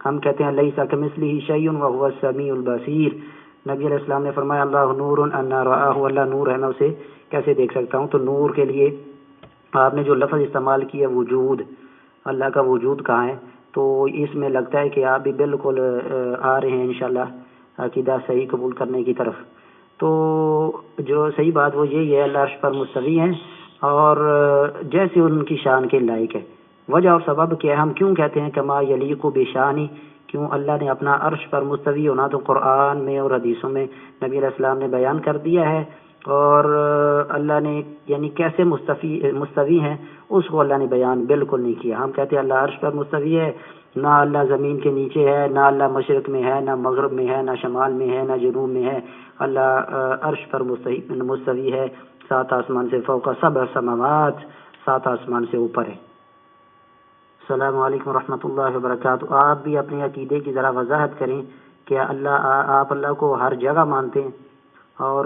ہم کہتے ہیں لیس کمثلہ شیء وہو السمیع البصیر. نبی علیہ السلام نے فرمایا اللہ نور انا رآہ، اللہ نور ہے میں اسے کیسے دیکھ سکتا ہوں. تو نور کے لیے آپ نے جو لفظ استعمال کیا وجود، اللہ کا وجود کہاں ہے، تو اس میں لگتا ہے کہ آپ بھی بالکل آ رہے ہیں انشاءاللہ عقیدہ صحیح قبول کرنے کی طرف. تو جو صحیح بات وہ یہی ہے، اللہ عرش پر مستوی ہیں اور جیسے ان کی شان کے لائق ہے. وجہ اور سبب کیا ہے، ہم کیوں کہتے ہیں کما یلیق بشانی، کیوں اللہ نے اپنا عرش پر مستوی ہونا تو قرآن میں اور حدیثوں میں نبی علیہ السلام نے بیان کر دیا ہے، اور اللہ نے یعنی کیسے مستوی ہیں اس کو اللہ نے بیان بالکل نہیں کیا. ہم کہتے ہیں اللہ عرش پر مستوی ہے، نہ اللہ زمین کے نیچے ہے، نہ اللہ مشرق میں ہے، نہ مغرب میں ہے، نہ شمال میں ہے، نہ جنوب میں ہے. اللہ عرش پر مستوی ہے، 7 آسمان سے فوق 7 سماوات، 7 آسمان سے اوپر ہے. السلام علیکم ورحمۃ اللہ وبرکاتہ. آپ بھی اپنے عقیدے کی ذرا وضاحت کریں کہ آپ اللہ کو ہر جگہ مانتے ہیں اور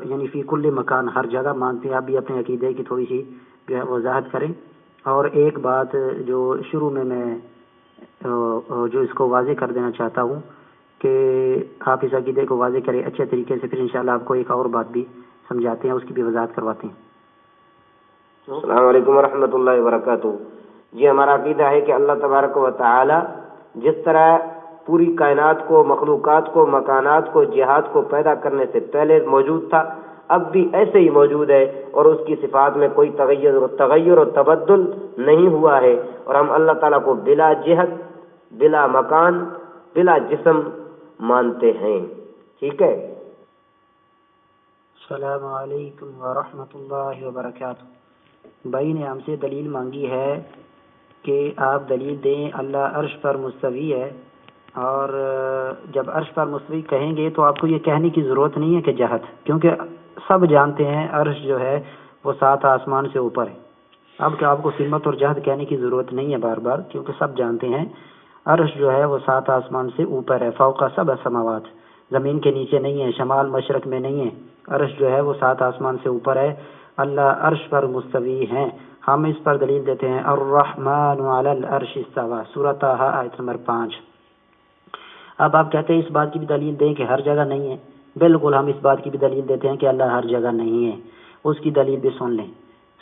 یعنی فی کل مکان، ہر جگہ مانتے ہیں. آپ بھی اپنے عقیدے کی تھوڑی سی جو ہے وضاحت کریں. اور ایک بات جو شروع میں جو اس کو واضح کر دینا چاہتا ہوں کہ آپ اس عقیدے کو واضح کریں اچھے طریقے سے، پھر انشاءاللہ آپ کو ایک اور بات بھی سمجھاتے ہیں، اس کی بھی وضاحت کرواتے ہیں. السلام علیکم ورحمۃ اللہ وبرکاتہ. جی ہمارا عقیدہ ہے کہ اللہ تبارک و تعالی جس طرح پوری کائنات کو، مخلوقات کو، مکانات کو، جہات کو پیدا کرنے سے پہلے موجود تھا، اب بھی ایسے ہی موجود ہے اور اس کی صفات میں کوئی تغیر و تبدل نہیں ہوا ہے. اور ہم اللہ تعالیٰ کو بلا جہت، بلا مکان، بلا جسم مانتے ہیں. ٹھیک ہے. السلام علیکم ورحمۃ اللہ وبرکاتہ. بھائی نے ہم سے دلیل مانگی ہے کہ آپ دلیل دیں اللہ عرش پر مستوی ہے، اور جب عرش پر مستوی کہیں گے تو آپ کو یہ کہنے کی ضرورت نہیں ہے کہ جہت، کیونکہ سب جانتے ہیں عرش جو ہے وہ 7 آسمان سے اوپر ہے. اب کہ آپ کو سمت اور جہت کہنے کی ضرورت نہیں ہے بار بار، کیونکہ سب جانتے ہیں عرش جو ہے وہ 7 آسمان سے اوپر ہے. فوق 7 سماوات، زمین کے نیچے نہیں ہے، شمال مشرق میں نہیں ہے. عرش جو ہے وہ 7 آسمان سے اوپر ہے. اللہ عرش پر مستوی ہیں. ہم اس پر دلیل دیتے ہیں الرحمن علی العرش استوى، سورۃ طٰہٰ آیت نمبر 5. اب آپ کہتے ہیں اس بات کی بھی دلیل دیں کہ ہر جگہ نہیں ہے. بالکل ہم اس بات کی بھی دلیل دیتے ہیں کہ اللہ ہر جگہ نہیں ہے. اس کی دلیل بھی سن لیں.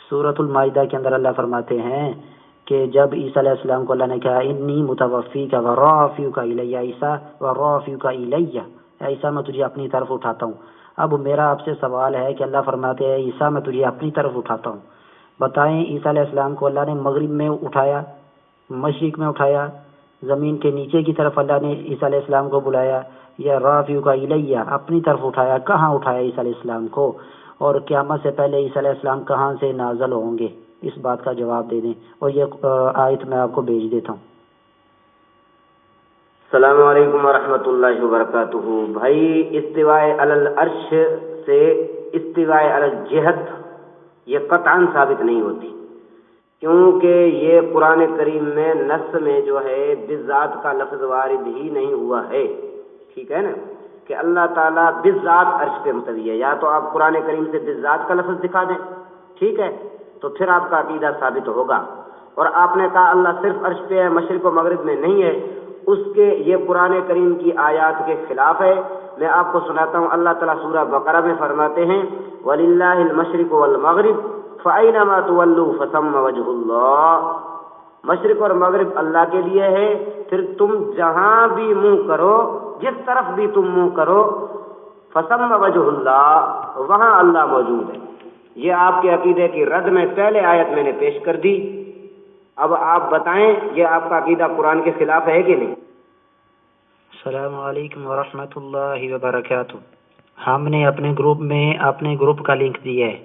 سورۃ المائدہ کے اندر اللہ فرماتے ہیں کہ جب عیسیٰ علیہ السلام کو اللہ نے کہا انی متوفیک ورافعک الی، عیسیٰ ورافعک الی، عیسیٰ میں تجھے اپنی طرف اٹھاتا ہوں. اب میرا آپ سے سوال ہے کہ اللہ فرماتے ہیں عیسیٰ میں تجھے اپنی طرف اٹھاتا ہوں. بتائیں عیسیٰ علیہ السلام کو اللہ نے مغرب میں اٹھایا، مشرق میں اٹھایا، زمین کے نیچے کی طرف اللہ نے عیسیٰ علیہ السلام کو بلایا، یا رافعک الی اپنی طرف اٹھایا؟ کہاں اٹھایا عیسیٰ علیہ السلام کو؟ اور قیامت سے پہلے عیسیٰ علیہ السلام کہاں سے نازل ہوں گے؟ اس بات کا جواب دے دیں، اور یہ آیت میں آپ کو بھیج دیتا ہوں. السلام علیکم ورحمۃ اللہ وبرکاتہ. بھائی استواء علی العرش سے استواء علی الجہت یہ قطعاً ثابت نہیں ہوتی، کیونکہ یہ قرآن کریم میں نص میں جو ہے بالذات کا لفظ وارد ہی نہیں ہوا ہے. ٹھیک ہے نا، کہ اللہ تعالیٰ بالذات عرش پہ مستوی ہے. یا تو آپ قرآن کریم سے بالذات کا لفظ دکھا دیں، ٹھیک ہے، تو پھر آپ کا عقیدہ ثابت ہوگا. اور آپ نے کہا اللہ صرف عرش پہ ہے، مشرق و مغرب میں نہیں ہے، اس کے یہ قرآن کریم کی آیات کے خلاف ہے. میں آپ کو سناتا ہوں، اللہ تعالیٰ سورہ بقرہ میں فرماتے ہیں وَلِلَّهِ الْمَشْرِقُ وَالْمَغْرِبُ فَأَيْنَمَا تُوَلُّوا فَثَمَّ وَجْهُ اللَّهِ. مشرق اور مغرب اللہ کے لیے ہے، پھر تم جہاں بھی منہ کرو، جس طرف بھی تم منہ کرو، فَثَمَّ وَجْهُ اللَّهِ، وہاں اللہ موجود ہے. یہ آپ کے عقیدے کی رد میں پہلے آیت میں نے پیش کر دی. اب آپ بتائیں یہ آپ کا عقیدہ قرآن کے خلاف ہے کہ نہیں؟ السلام علیکم ورحمۃ اللہ وبرکاتہ. ہم نے اپنے گروپ میں اپنے گروپ کا لنک دیا ہے،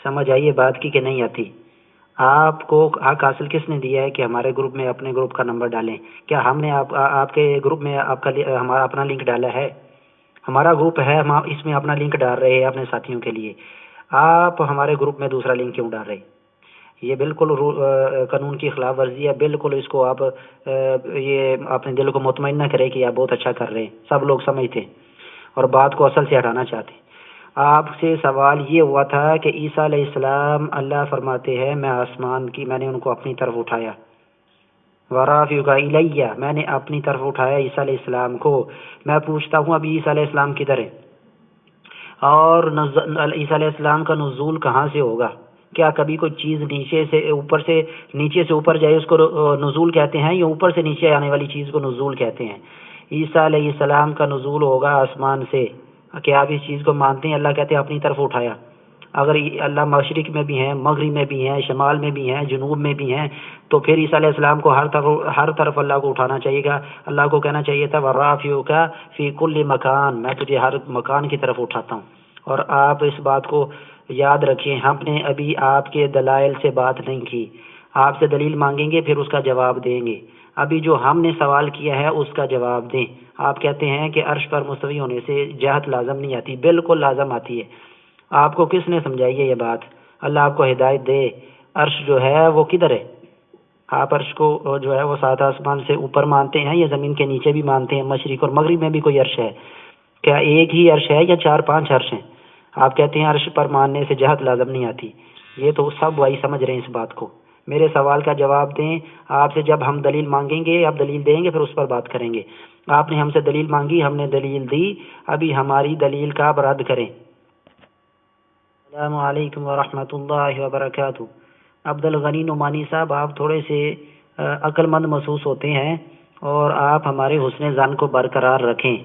سمجھ آئیے بات کی کہ نہیں آتی؟ آپ کو حق حاصل کس نے دیا ہے کہ ہمارے گروپ میں اپنے گروپ کا نمبر ڈالیں؟ کیا ہم نے آپ کے گروپ میں آپ کا ہمارا اپنا لنک ڈالا ہے؟ ہمارا گروپ ہے، ہم اس میں اپنا لنک ڈال رہے ہیں اپنے ساتھیوں کے لیے. آپ ہمارے گروپ میں دوسرا لنک کیوں ڈال رہے؟ یہ بالکل قانون کی خلاف ورزی ہے. بالکل اس کو آپ یہ اپنے دل کو مطمئن نہ کریں کہ آپ بہت اچھا کر رہے ہیں. سب لوگ سمجھتے ہیں اور بات کو اصل سے ہٹانا چاہتے ہیں. آپ سے سوال یہ ہوا تھا کہ عیسیٰ علیہ السلام اللہ فرماتے ہیں میں نے ان کو اپنی طرف اٹھایا. ورافعک الیہ، میں نے اپنی طرف اٹھایا عیسیٰ علیہ السلام کو۔ میں پوچھتا ہوں ابھی عیسیٰ علیہ السلام کدھر ہے، اور عیسیٰ علیہ السلام کا نزول کہاں سے ہوگا؟ کیا کبھی کوئی چیز نیچے سے اوپر جائے اس کو نزول کہتے ہیں، یا اوپر سے نیچے آنے والی چیز کو نزول کہتے ہیں؟ عیسیٰ علیہ السلام کا نزول ہوگا آسمان سے۔ کیا آپ اس چیز کو مانتے ہیں؟ اللہ کہتے ہیں اپنی طرف اٹھایا۔ اگر اللہ مشرق میں بھی ہیں، مغرب میں بھی ہیں، شمال میں بھی ہیں، جنوب میں بھی ہیں، تو پھر عیسیٰ علیہ السلام کو ہر طرف اللہ کو اٹھانا چاہیے گا۔ اللہ کو کہنا چاہیے تھا وَرَافِعُكَ فِي كُلِّ مَكَانٍ، میں تجھے ہر مکان کی طرف اٹھاتا ہوں۔ اور آپ اس بات کو یاد رکھیں، ہم نے ابھی آپ کے دلائل سے بات نہیں کی۔ آپ سے دلیل مانگیں گے پھر اس کا جواب دیں گے۔ ابھی جو ہم نے سوال کیا ہے اس کا جواب دیں۔ آپ کہتے ہیں کہ عرش پر مستوی ہونے سے جہت لازم نہیں آتی، بالکل لازم آتی ہے۔ آپ کو کس نے سمجھائی ہے یہ بات؟ اللہ آپ کو ہدایت دے۔ عرش جو ہے وہ کدھر ہے؟ آپ عرش کو جو ہے وہ 7 آسمان سے اوپر مانتے ہیں یا زمین کے نیچے بھی مانتے ہیں؟ مشرق اور مغرب میں بھی کوئی عرش ہے؟ کیا ایک ہی عرش ہے یا 4-5 عرش ہیں؟ آپ کہتے ہیں عرش پر ماننے سے جہت لازم نہیں آتی۔ یہ تو سب بھائی سمجھ رہے ہیں اس بات کو۔ میرے سوال کا جواب دیں۔ آپ سے جب ہم دلیل مانگیں گے، آپ دلیل دیں گے، پھر اس پر بات کریں گے۔ آپ نے ہم سے دلیل مانگی، ہم نے دلیل دی، ابھی ہماری دلیل کا آپ رد کریں۔ السلام علیکم ورحمۃ اللہ وبرکاتہ۔ عبد الغنی نعمانی صاحب، آپ تھوڑے سے عقل مند محسوس ہوتے ہیں، اور آپ ہمارے حسن ظن کو برقرار رکھیں،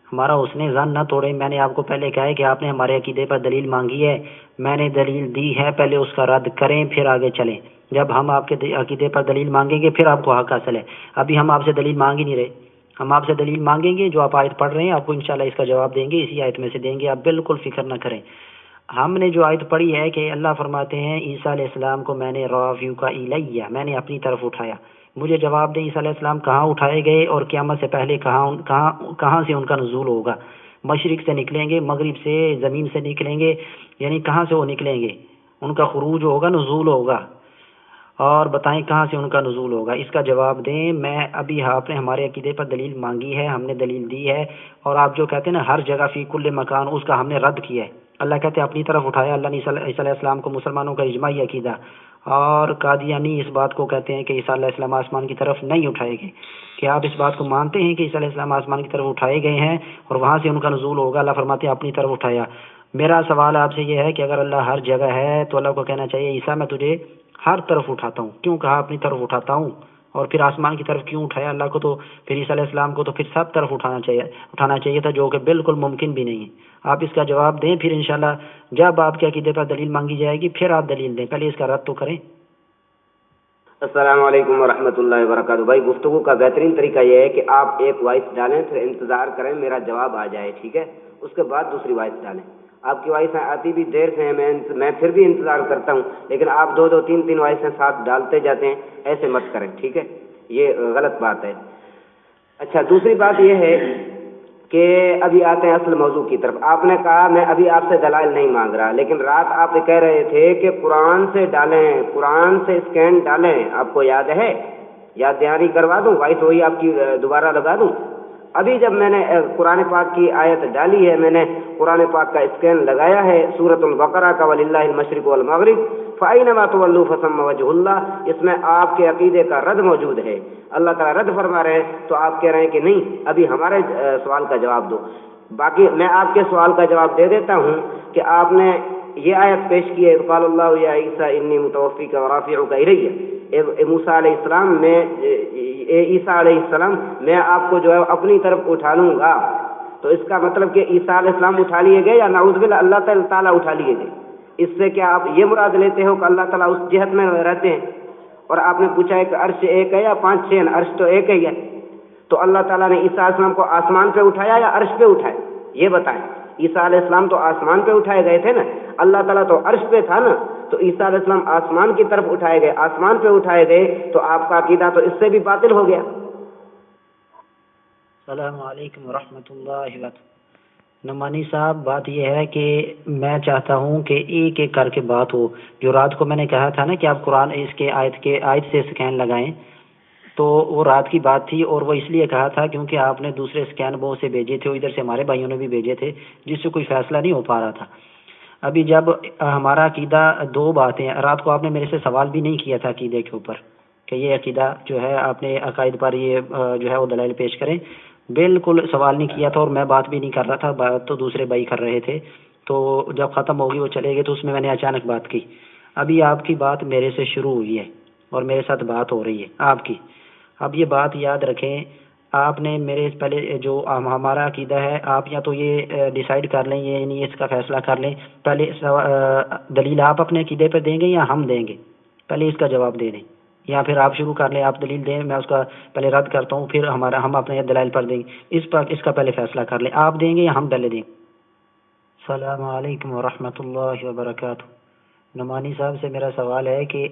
ہمارا حسن ظن نہ توڑیں۔ میں نے آپ کو پہلے کہا ہے کہ آپ نے ہمارے عقیدے پر دلیل مانگی ہے، میں نے دلیل دی ہے، پہلے اس کا رد کریں پھر آگے چلیں۔ جب ہم آپ کے عقیدے پر دلیل مانگیں گے پھر آپ کو حق حاصل ہے۔ ابھی ہم آپ سے دلیل مانگ ہی نہیں رہے، ہم آپ سے دلیل مانگیں گے، جو آپ آیت پڑھ رہے ہیں آپ کو انشاءاللہ اس کا جواب دیں گے، اسی آیت میں سے دیں گے، آپ بالکل فکر نہ کریں۔ ہم نے جو آیت پڑھی ہے کہ اللہ فرماتے ہیں عیسیٰ علیہ السلام کو میں نے رافعک الیہ، میں نے اپنی طرف اٹھایا۔ مجھے جواب دیں عیسیٰ علیہ السلام کہاں اٹھائے گئے، اور قیامت سے پہلے کہاں سے ان کا نزول ہوگا؟ مشرق سے نکلیں گے، مغرب سے، زمین سے نکلیں گے، یعنی کہاں سے وہ نکلیں گے؟ ان کا خروج ہوگا، نزول ہوگا، اور بتائیں کہاں سے ان کا نزول ہوگا؟ اس کا جواب دیں۔ میں ابھی آپ نے ہمارے عقیدے پر دلیل مانگی ہے، ہم نے دلیل دی ہے، اور آپ جو کہتے ہیں نا ہر جگہ فی کل مکان، اس کا ہم نے رد کیا ہے۔ اللہ کہتے ہیں اپنی طرف اٹھایا۔ اللہ نے عیسیٰ علیہ السلام کو مسلمانوں کا اجماعی عقیدہ، اور قادیانی اس بات کو کہتے ہیں کہ عیسیٰ علیہ السلام آسمان کی طرف نہیں اٹھائے گئے۔ کیا آپ اس بات کو مانتے ہیں کہ عیسیٰ علیہ السلام آسمان کی طرف اٹھائے گئے ہیں اور وہاں سے ان کا نزول ہوگا؟ اللہ فرماتے ہیں اپنی طرف اٹھایا۔ میرا سوال آپ سے یہ ہے کہ اگر اللہ ہر جگہ ہے تو اللہ کو کہنا چاہیے عیسیٰ میں تجھے ہر طرف اٹھاتا ہوں، کیوں کہا اپنی طرف اٹھاتا ہوں؟ اور پھر آسمان کی طرف کیوں اٹھایا اللہ کو؟ تو پھر عیسیٰ علیہ السلام کو تو پھر سب طرف اٹھانا چاہیے تھا، جو کہ بالکل ممکن بھی نہیں ہے۔ آپ اس کا جواب دیں، پھر انشاءاللہ جب آپ کے عقیدے پر دلیل مانگی جائے گی پھر آپ دلیل دیں، پہلے اس کا رد تو کریں۔ السلام علیکم ورحمۃ اللہ وبرکاتہ۔ بھائی گفتگو کا بہترین طریقہ یہ ہے کہ آپ ایک وائس ڈالیں، پھر انتظار کریں میرا جواب آ جائے، ٹھیک ہے؟ اس کے بعد دوسری وائس ڈالیں۔ آپ کی وائسیں آتی بھی دیر سے ہیں، میں پھر بھی انتظار کرتا ہوں، لیکن آپ 2-3 وائسیں ساتھ ڈالتے جاتے ہیں، ایسے مت کریں، ٹھیک ہے؟ یہ غلط بات ہے۔ اچھا، دوسری بات یہ ہے کہ ابھی آتے ہیں اصل موضوع کی طرف۔ آپ نے کہا میں ابھی آپ سے دلائل نہیں مانگ رہا، لیکن رات آپ کہہ رہے تھے کہ قرآن سے ڈالیں، قرآن سے اسکین ڈالیں، آپ کو یاد ہے؟ یاد دہانی کروا دوں، وائس وہی آپ کی دوبارہ لگا دوں؟ ابھی جب میں نے قرآن پاک کی آیت ڈالی ہے، میں نے قرآن پاک کا اسکین لگایا ہے، سورۃ البقرہ کا وَلِلَّهِ الْمَشْرِقُ وَالْمَغْرِبُ فَأَيْنَمَا تُوَلُّوا فَثَمَّ وَجْهُ اللَّهِ، اس میں آپ کے عقیدے کا رد موجود ہے۔ اللہ تعالیٰ رد فرما رہے ہیں، تو آپ کہہ رہے ہیں کہ نہیں، ابھی ہمارے سوال کا جواب دو۔ باقی میں آپ کے سوال کا جواب دے دیتا ہوں کہ آپ نے یہ آیت پیش کی ہے قال اللہ یا عیسیٰ انی متوفیک ورافعک الیہ، موسیٰ علیہ السلام میں عیسیٰ علیہ السلام میں آپ کو جو ہے اپنی طرف اٹھا لوں گا، تو اس کا مطلب کہ عیسیٰ علیہ السلام اٹھا لیے گئے یا نعوذ باللہ اللہ تعالیٰ اٹھا لیے گئے؟ اس سے کیا آپ یہ مراد لیتے ہو کہ اللہ تعالیٰ اس جہت میں رہتے ہیں؟ اور آپ نے پوچھا ہے کہ عرش ایک ہے یا 5-6؟ عرش تو ایک ہی ہے، تو اللہ تعالیٰ نے عیسیٰ علیہ السلام کو آسمان پہ اٹھایا یا عرش پہ اٹھایا؟ یہ بتائیں۔ عیسیٰ علیہ السلام تو آسمان پہ اٹھائے گئے تھے نا، اللہ تعالیٰ تو عرش پہ تھا نا، تو عیسیٰ علیہ السلام آسمان کی طرف اٹھائے گئے، آسمان پہ اٹھائے گئے، تو آپ کا عقیدہ تو اس سے بھی باطل ہو گیا۔ السلام علیکم ورحمۃ اللہ وبرکاتہ۔ نعمانی صاحب، بات یہ ہے کہ میں چاہتا ہوں کہ ایک ایک کر کے بات ہو۔ جو رات کو میں نے کہا تھا نا کہ آپ قرآن اس کے آیت سے اسکین لگائیں، تو وہ رات کی بات تھی، اور وہ اس لیے کہا تھا کیونکہ آپ نے دوسرے اسکین بہت سے بھیجے تھے، ادھر سے ہمارے بھائیوں نے بھی بھیجے تھے، جس سے کوئی فیصلہ نہیں ہو پا رہا تھا۔ ابھی جب ہمارا عقیدہ 2 باتیں، رات کو آپ نے میرے سے سوال بھی نہیں کیا تھا عقیدے کے اوپر، کہ یہ عقیدہ جو ہے آپ نے عقائد پر یہ جو ہے وہ دلائل پیش کریں. بالکل سوال نہیں کیا تھا اور میں بات بھی نہیں کر رہا تھا، بات تو دوسرے بھائی کر رہے تھے. تو جب ختم ہوگی وہ چلے گئے تو اس میں نے اچانک بات کی. ابھی آپ کی بات میرے سے شروع ہوئی ہے اور میرے ساتھ بات ہو رہی ہے آپ کی. اب یہ بات یاد رکھیں، آپ نے میرے پہلے جو ہمارا عقیدہ ہے، آپ یا تو یہ ڈیسائیڈ کر لیں، یہ نہیں اس کا فیصلہ کر لیں. پہلے دلیل آپ اپنے عقیدے پہ دیں گے یا ہم دیں گے؟ پہلے اس کا جواب دے دیں، یا پھر آپ شروع کر لیں، آپ دلیل دیں، میں اس کا پہلے رد کرتا ہوں، پھر ہم اپنے دلائل پر دیں گے. اس کا پہلے فیصلہ کر لیں، آپ دیں گے یا ہم پہلے دیں گے؟ السلام علیکم ورحمۃ اللہ وبرکاتہ. نعمانی صاحب سے میرا سوال ہے کہ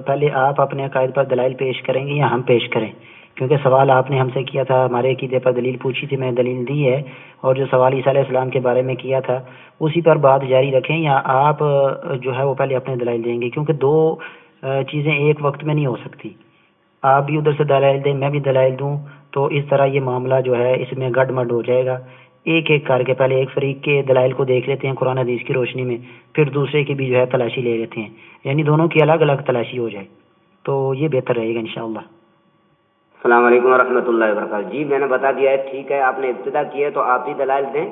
پہلے آپ اپنے عقائد پر دلائل پیش کریں گے یا ہم پیش کریں؟ کیونکہ سوال آپ نے ہم سے کیا تھا، ہمارے عقیدے پر دلیل پوچھی تھی، میں نے دلیل دی ہے، اور جو سوال عیسیٰ علیہ السلام کے بارے میں کیا تھا اسی پر بات جاری رکھیں، یا آپ جو ہے وہ پہلے اپنے دلائل دیں گے؟ کیونکہ دو چیزیں ایک وقت میں نہیں ہو سکتی. آپ بھی ادھر سے دلائل دیں، میں بھی دلائل دوں، تو اس طرح یہ معاملہ جو ہے اس میں گڈ مڈ ہو جائے گا. ایک ایک کر کے پہلے ایک فریق کے دلائل کو دیکھ لیتے ہیں قرآن حدیث کی روشنی میں، پھر دوسرے کی بھی جو ہے تلاشی لے لیتے ہیں، یعنی دونوں کی الگ الگ تلاشی ہو جائے تو یہ بہتر رہے گا انشاءاللہ. السلام علیکم ورحمۃ اللہ وبرکاتہ. جی میں نے بتا دیا ہے، ٹھیک ہے، آپ نے ابتدا کی ہے تو آپ ہی دلائل دیں.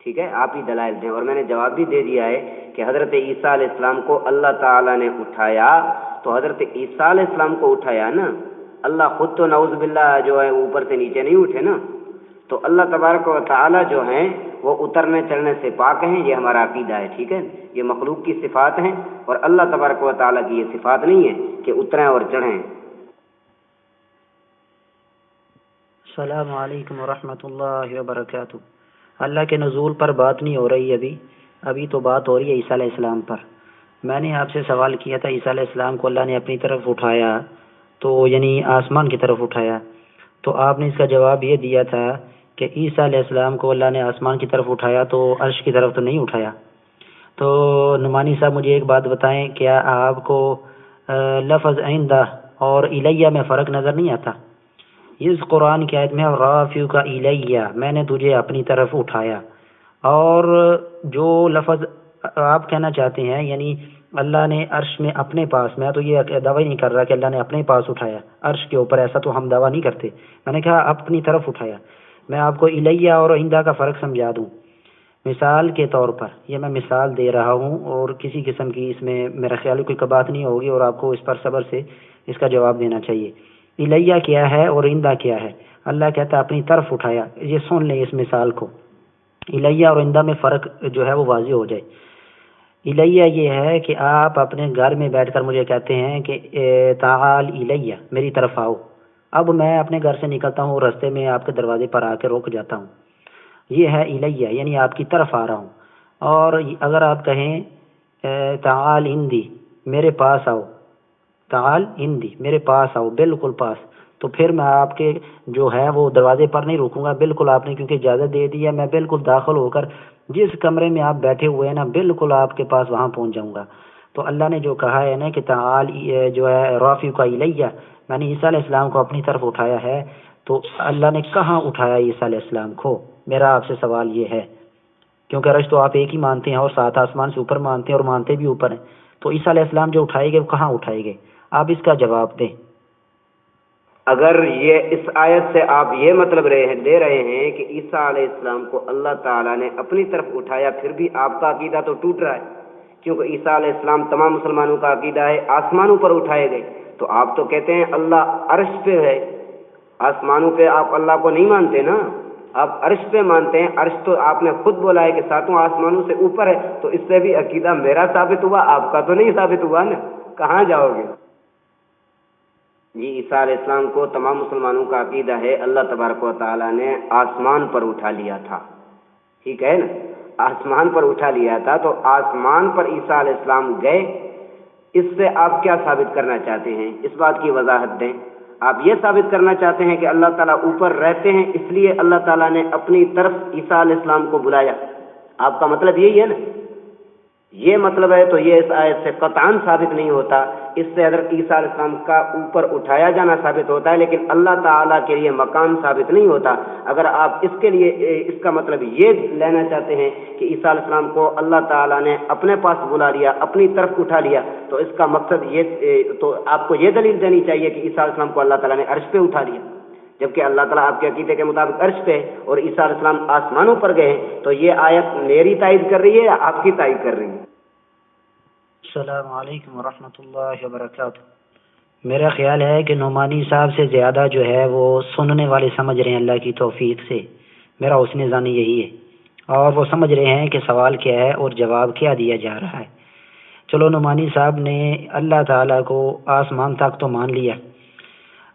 ٹھیک ہے، آپ ہی دلائل دیں. اور میں نے جواب بھی دے دیا ہے کہ حضرت عیسیٰ علیہ السلام کو اللہ تعالیٰ نے اٹھایا، تو حضرت عیسیٰ علیہ السلام کو اٹھایا نا، اللہ خود تو نعوذ باللہ جو ہے اوپر سے نیچے نہیں اٹھے نا. تو اللہ تبارک و تعالیٰ جو ہیں وہ اترنے چڑھنے سے پاک ہیں، یہ ہمارا عقیدہ ہے. ٹھیک ہے، یہ مخلوق کی صفات ہیں اور اللہ تبارک و تعالیٰ کی یہ صفات نہیں ہے کہ اتریں اور چڑھیں. السلام علیکم ورحمۃ اللہ وبرکاتہ. اللہ کے نزول پر بات نہیں ہو رہی ابھی تو بات ہو رہی ہے عیسیٰ علیہ السلام پر. میں نے آپ سے سوال کیا تھا، عیسیٰ علیہ السلام کو اللہ نے اپنی طرف اٹھایا تو یعنی آسمان کی طرف اٹھایا، تو آپ نے اس کا جواب یہ دیا تھا کہ عیسیٰ علیہ السلام کو اللہ نے آسمان کی طرف اٹھایا تو عرش کی طرف تو نہیں اٹھایا. تو نعمانی صاحب مجھے ایک بات بتائیں، کیا آپ کو لفظ عندہ اور الیہ میں فرق نظر نہیں آتا؟ اس قرآن کی آیت میں رافعک الیہ، میں نے تجھے اپنی طرف اٹھایا، اور جو لفظ آپ کہنا چاہتے ہیں یعنی اللہ نے عرش میں اپنے پاس، میں تو یہ دعویٰ نہیں کر رہا کہ اللہ نے اپنے پاس اٹھایا عرش کے اوپر، ایسا تو ہم دعویٰ نہیں کرتے. میں نے کہا اپنی طرف اٹھایا. میں آپ کو الیہ اور عندہ کا فرق سمجھا دوں مثال کے طور پر، یہ میں مثال دے رہا ہوں اور کسی قسم کی اس میں میرا خیال ہے کوئی بات نہیں ہوگی، اور آپ کو اس پر صبر سے اس کا جواب دینا چاہیے. الیہ کیا ہے اور عندہ کیا ہے؟ اللہ کہتا ہے اپنی طرف اٹھایا. یہ سن لیں اس مثال کو، الیہ اور عندہ میں فرق جو ہے وہ واضح ہو جائے. الیہ یہ ہے کہ آپ اپنے گھر میں بیٹھ کر مجھے کہتے ہیں کہ تعال الیہ، میری طرف آؤ. اب میں اپنے گھر سے نکلتا ہوں، راستے میں آپ کے دروازے پر آ کے رک جاتا ہوں، یہ ہے الیہ، یعنی آپ کی طرف آ رہا ہوں. اور اگر آپ کہیں تعال عندی، میرے پاس آؤ، تعال عندی، میرے پاس آؤ، بالکل پاس، تو پھر میں آپ کے جو ہے وہ دروازے پر نہیں رکوں گا، بالکل آپ نے کیونکہ اجازت دے دی ہے، میں بالکل داخل ہو کر جس کمرے میں آپ بیٹھے ہوئے ہیں نا بالکل آپ کے پاس وہاں پہنچ جاؤں گا. تو اللہ نے جو کہا ہے نا کہ تعال جو ہے رافعک الیہ، میں نے عیسیٰ علیہ السلام کو اپنی طرف اٹھایا ہے، تو اللہ نے کہاں اٹھایا عیسیٰ علیہ السلام کو؟ میرا آپ سے سوال یہ ہے، کیونکہ عرش تو آپ ایک ہی مانتے ہیں اور 7 آسمان سے اوپر مانتے ہیں اور مانتے بھی اوپر ہیں، تو عیسیٰ علیہ السلام جو اٹھائے گئے وہ کہاں اٹھائے گئے؟ آپ اس کا جواب دیں. اگر یہ اس آیت سے آپ یہ مطلب دے رہے ہیں کہ عیسیٰ علیہ السلام کو اللہ تعالیٰ نے اپنی طرف اٹھایا، پھر بھی آپ کا عقیدہ تو ٹوٹ رہا ہے، کیونکہ عیسیٰ علیہ السلام تمام مسلمانوں کا عقیدہ ہے آسمانوں پر اٹھائے گئے. تو آپ تو کہتے ہیں اللہ عرش پہ ہے، آسمانوں پہ آپ اللہ کو نہیں مانتے نا، آپ عرش پہ مانتے ہیں. عرش تو آپ نے خود بولا ہے کہ 7 آسمانوں سے اوپر ہے، تو اس سے بھی عقیدہ میرا ثابت ہوا، آپ کا تو نہیں ثابت ہوا نا، کہاں جاؤ گے؟ جی عیسیٰ علیہ السلام کو تمام مسلمانوں کا عقیدہ ہے اللہ تبارک و تعالیٰ نے آسمان پر اٹھا لیا تھا. ٹھیک ہے نا، آسمان پر اٹھا لیا تھا، تو آسمان پر عیسیٰ علیہ السلام گئے. اس سے آپ کیا ثابت کرنا چاہتے ہیں؟ اس بات کی وضاحت دیں. آپ یہ ثابت کرنا چاہتے ہیں کہ اللہ تعالیٰ اوپر رہتے ہیں، اس لیے اللہ تعالیٰ نے اپنی طرف عیسیٰ علیہ السلام کو بلایا، آپ کا مطلب یہی ہے نا؟ یہ مطلب ہے تو یہ اس آیت سے قطعاً ثابت نہیں ہوتا. اس سے حضرت عیسیٰ علیہ السلام کا اوپر اٹھایا جانا ثابت ہوتا ہے، لیکن اللہ تعالیٰ کے لیے مقام ثابت نہیں ہوتا. اگر آپ اس کے لیے اس کا مطلب یہ لینا چاہتے ہیں کہ عیسیٰ علیہ السلام کو اللہ تعالیٰ نے اپنے پاس بلا لیا، اپنی طرف اٹھا لیا، تو اس کا مقصد یہ، تو آپ کو یہ دلیل دینی چاہیے کہ عیسیٰ علیہ السلام کو اللہ تعالیٰ نے عرش پہ اٹھا لیا، جبکہ اللہ تعالیٰ آپ کے عقیدے کے مطابق عرش پہ اور عیسیٰ علیہ السلام آسمانوں پر گئے ہیں. تو یہ آیت میری تائید کر رہی ہے یا آپ کی تائید کر رہی ہے؟ السلام علیکم ورحمۃ اللہ وبرکاتہ. میرا خیال ہے کہ نعمانی صاحب سے زیادہ جو ہے وہ سننے والے سمجھ رہے ہیں اللہ کی توفیق سے. میرا حسن ظن یہی ہے، اور وہ سمجھ رہے ہیں کہ سوال کیا ہے اور جواب کیا دیا جا رہا ہے. چلو نعمانی صاحب نے اللہ تعالیٰ کو آسمان تک تو مان لیا.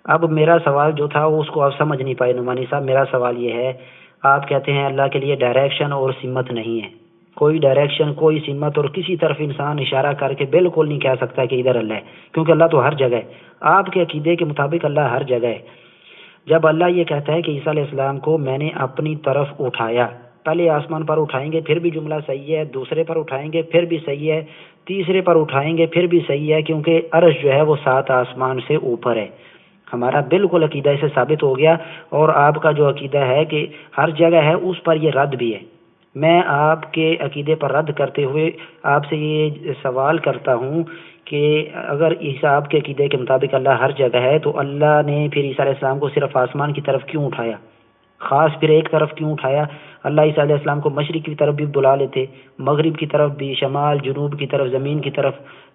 اب میرا سوال جو تھا وہ اس کو آپ سمجھ نہیں پائے نعمانی صاحب. میرا سوال یہ ہے، آپ کہتے ہیں اللہ کے لیے ڈائریکشن اور سمت نہیں ہے. کوئی ڈائریکشن، کوئی سمت، اور کسی طرف انسان اشارہ کر کے بالکل نہیں کہہ سکتا کہ ادھر اللہ ہے، کیونکہ اللہ تو ہر جگہ ہے. آپ کے عقیدے کے مطابق اللہ ہر جگہ ہے. جب اللہ یہ کہتا ہے کہ عیسیٰ علیہ السلام کو میں نے اپنی طرف اٹھایا، پہلے آسمان پر اٹھائیں گے پھر بھی جملہ صحیح ہے، دوسرے پر اٹھائیں گے پھر بھی صحیح ہے، تیسرے پر اٹھائیں گے پھر بھی صحیح ہے، کیونکہ عرش جو ہے وہ 7 آسمان سے اوپر ہے. ہمارا بالکل عقیدہ اسے ثابت ہو گیا. اور آپ کا جو عقیدہ ہے کہ ہر جگہ ہے، اس پر یہ رد بھی ہے. میں آپ کے عقیدے پر رد کرتے ہوئے آپ سے یہ سوال کرتا ہوں کہ اگر عیسیٰ آپ کے عقیدے کے مطابق اللہ ہر جگہ ہے، تو اللہ نے پھر عیسیٰ علیہ السلام کو صرف آسمان کی طرف کیوں اٹھایا؟ خاص پھر ایک طرف کیوں اٹھایا؟ اللہ عیسیٰ علیہ السلام کو مشرق کی طرف بھی بلا لیتے، مغرب کی طرف بھی، شمال جنوب کی طرف، زمین کی طرف،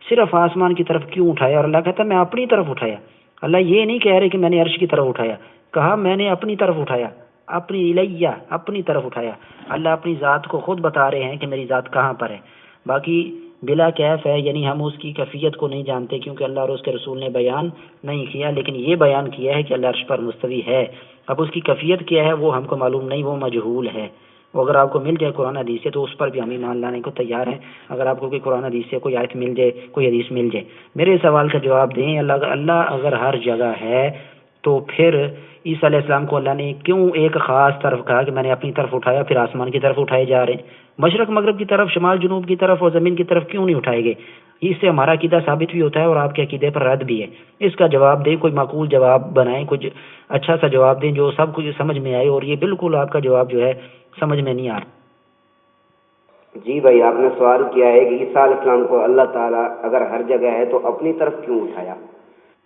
صرف آسمان کی طرف کیوں اٹھایا؟ اور اللہ کہتا ہے میں اپنی طرف اٹھایا. اللہ یہ نہیں کہہ رہے کہ میں نے عرش کی طرف اٹھایا، کہا میں نے اپنی طرف اٹھایا، اپنی الیہ، اپنی طرف اٹھایا. اللہ اپنی ذات کو خود بتا رہے ہیں کہ میری ذات کہاں پر ہے. باقی بلا کیف ہے، یعنی ہم اس کی کیفیت کو نہیں جانتے، کیونکہ اللہ اور اس کے رسول نے بیان نہیں کیا، لیکن یہ بیان کیا ہے کہ اللہ عرش پر مستوی ہے. اب اس کی کیفیت کیا ہے وہ ہم کو معلوم نہیں، وہ مجہول ہے. وہ اگر آپ کو مل جائے قرآن حدیث سے تو اس پر بھی ہم ایمان لانے کو تیار ہیں. اگر آپ کو کوئی قرآن حدیث سے کوئی آیت مل جائے، کوئی حدیث مل جائے، میرے سوال کا جواب دیں. اللہ اگر ہر جگہ ہے تو پھر عیسیٰ علیہ السلام کو اللہ نے کیوں ایک خاص طرف کہا کہ میں نے اپنی طرف اٹھایا، پھر آسمان کی طرف اٹھائے جا رہے ہیں؟ مشرق مغرب کی طرف، شمال جنوب کی طرف اور زمین کی طرف کیوں نہیں اٹھائے گئے؟ اس سے ہمارا عقیدہ ثابت بھی ہوتا ہے اور آپ کے عقیدے پر رد بھی ہے. اس کا جواب دیں، کوئی معقول جواب بنائیں، کچھ اچھا سا جواب دیں جو سب کچھ سمجھ میں آئے. اور یہ بالکل آپ کا جواب جو ہے سمجھ میں نہیں آ رہا. جی بھائی، آپ نے سوال کیا ہے کہ عیسیٰ علیہ السلام کو اللہ تعالیٰ اگر ہر جگہ ہے تو اپنی طرف کیوں اٹھایا؟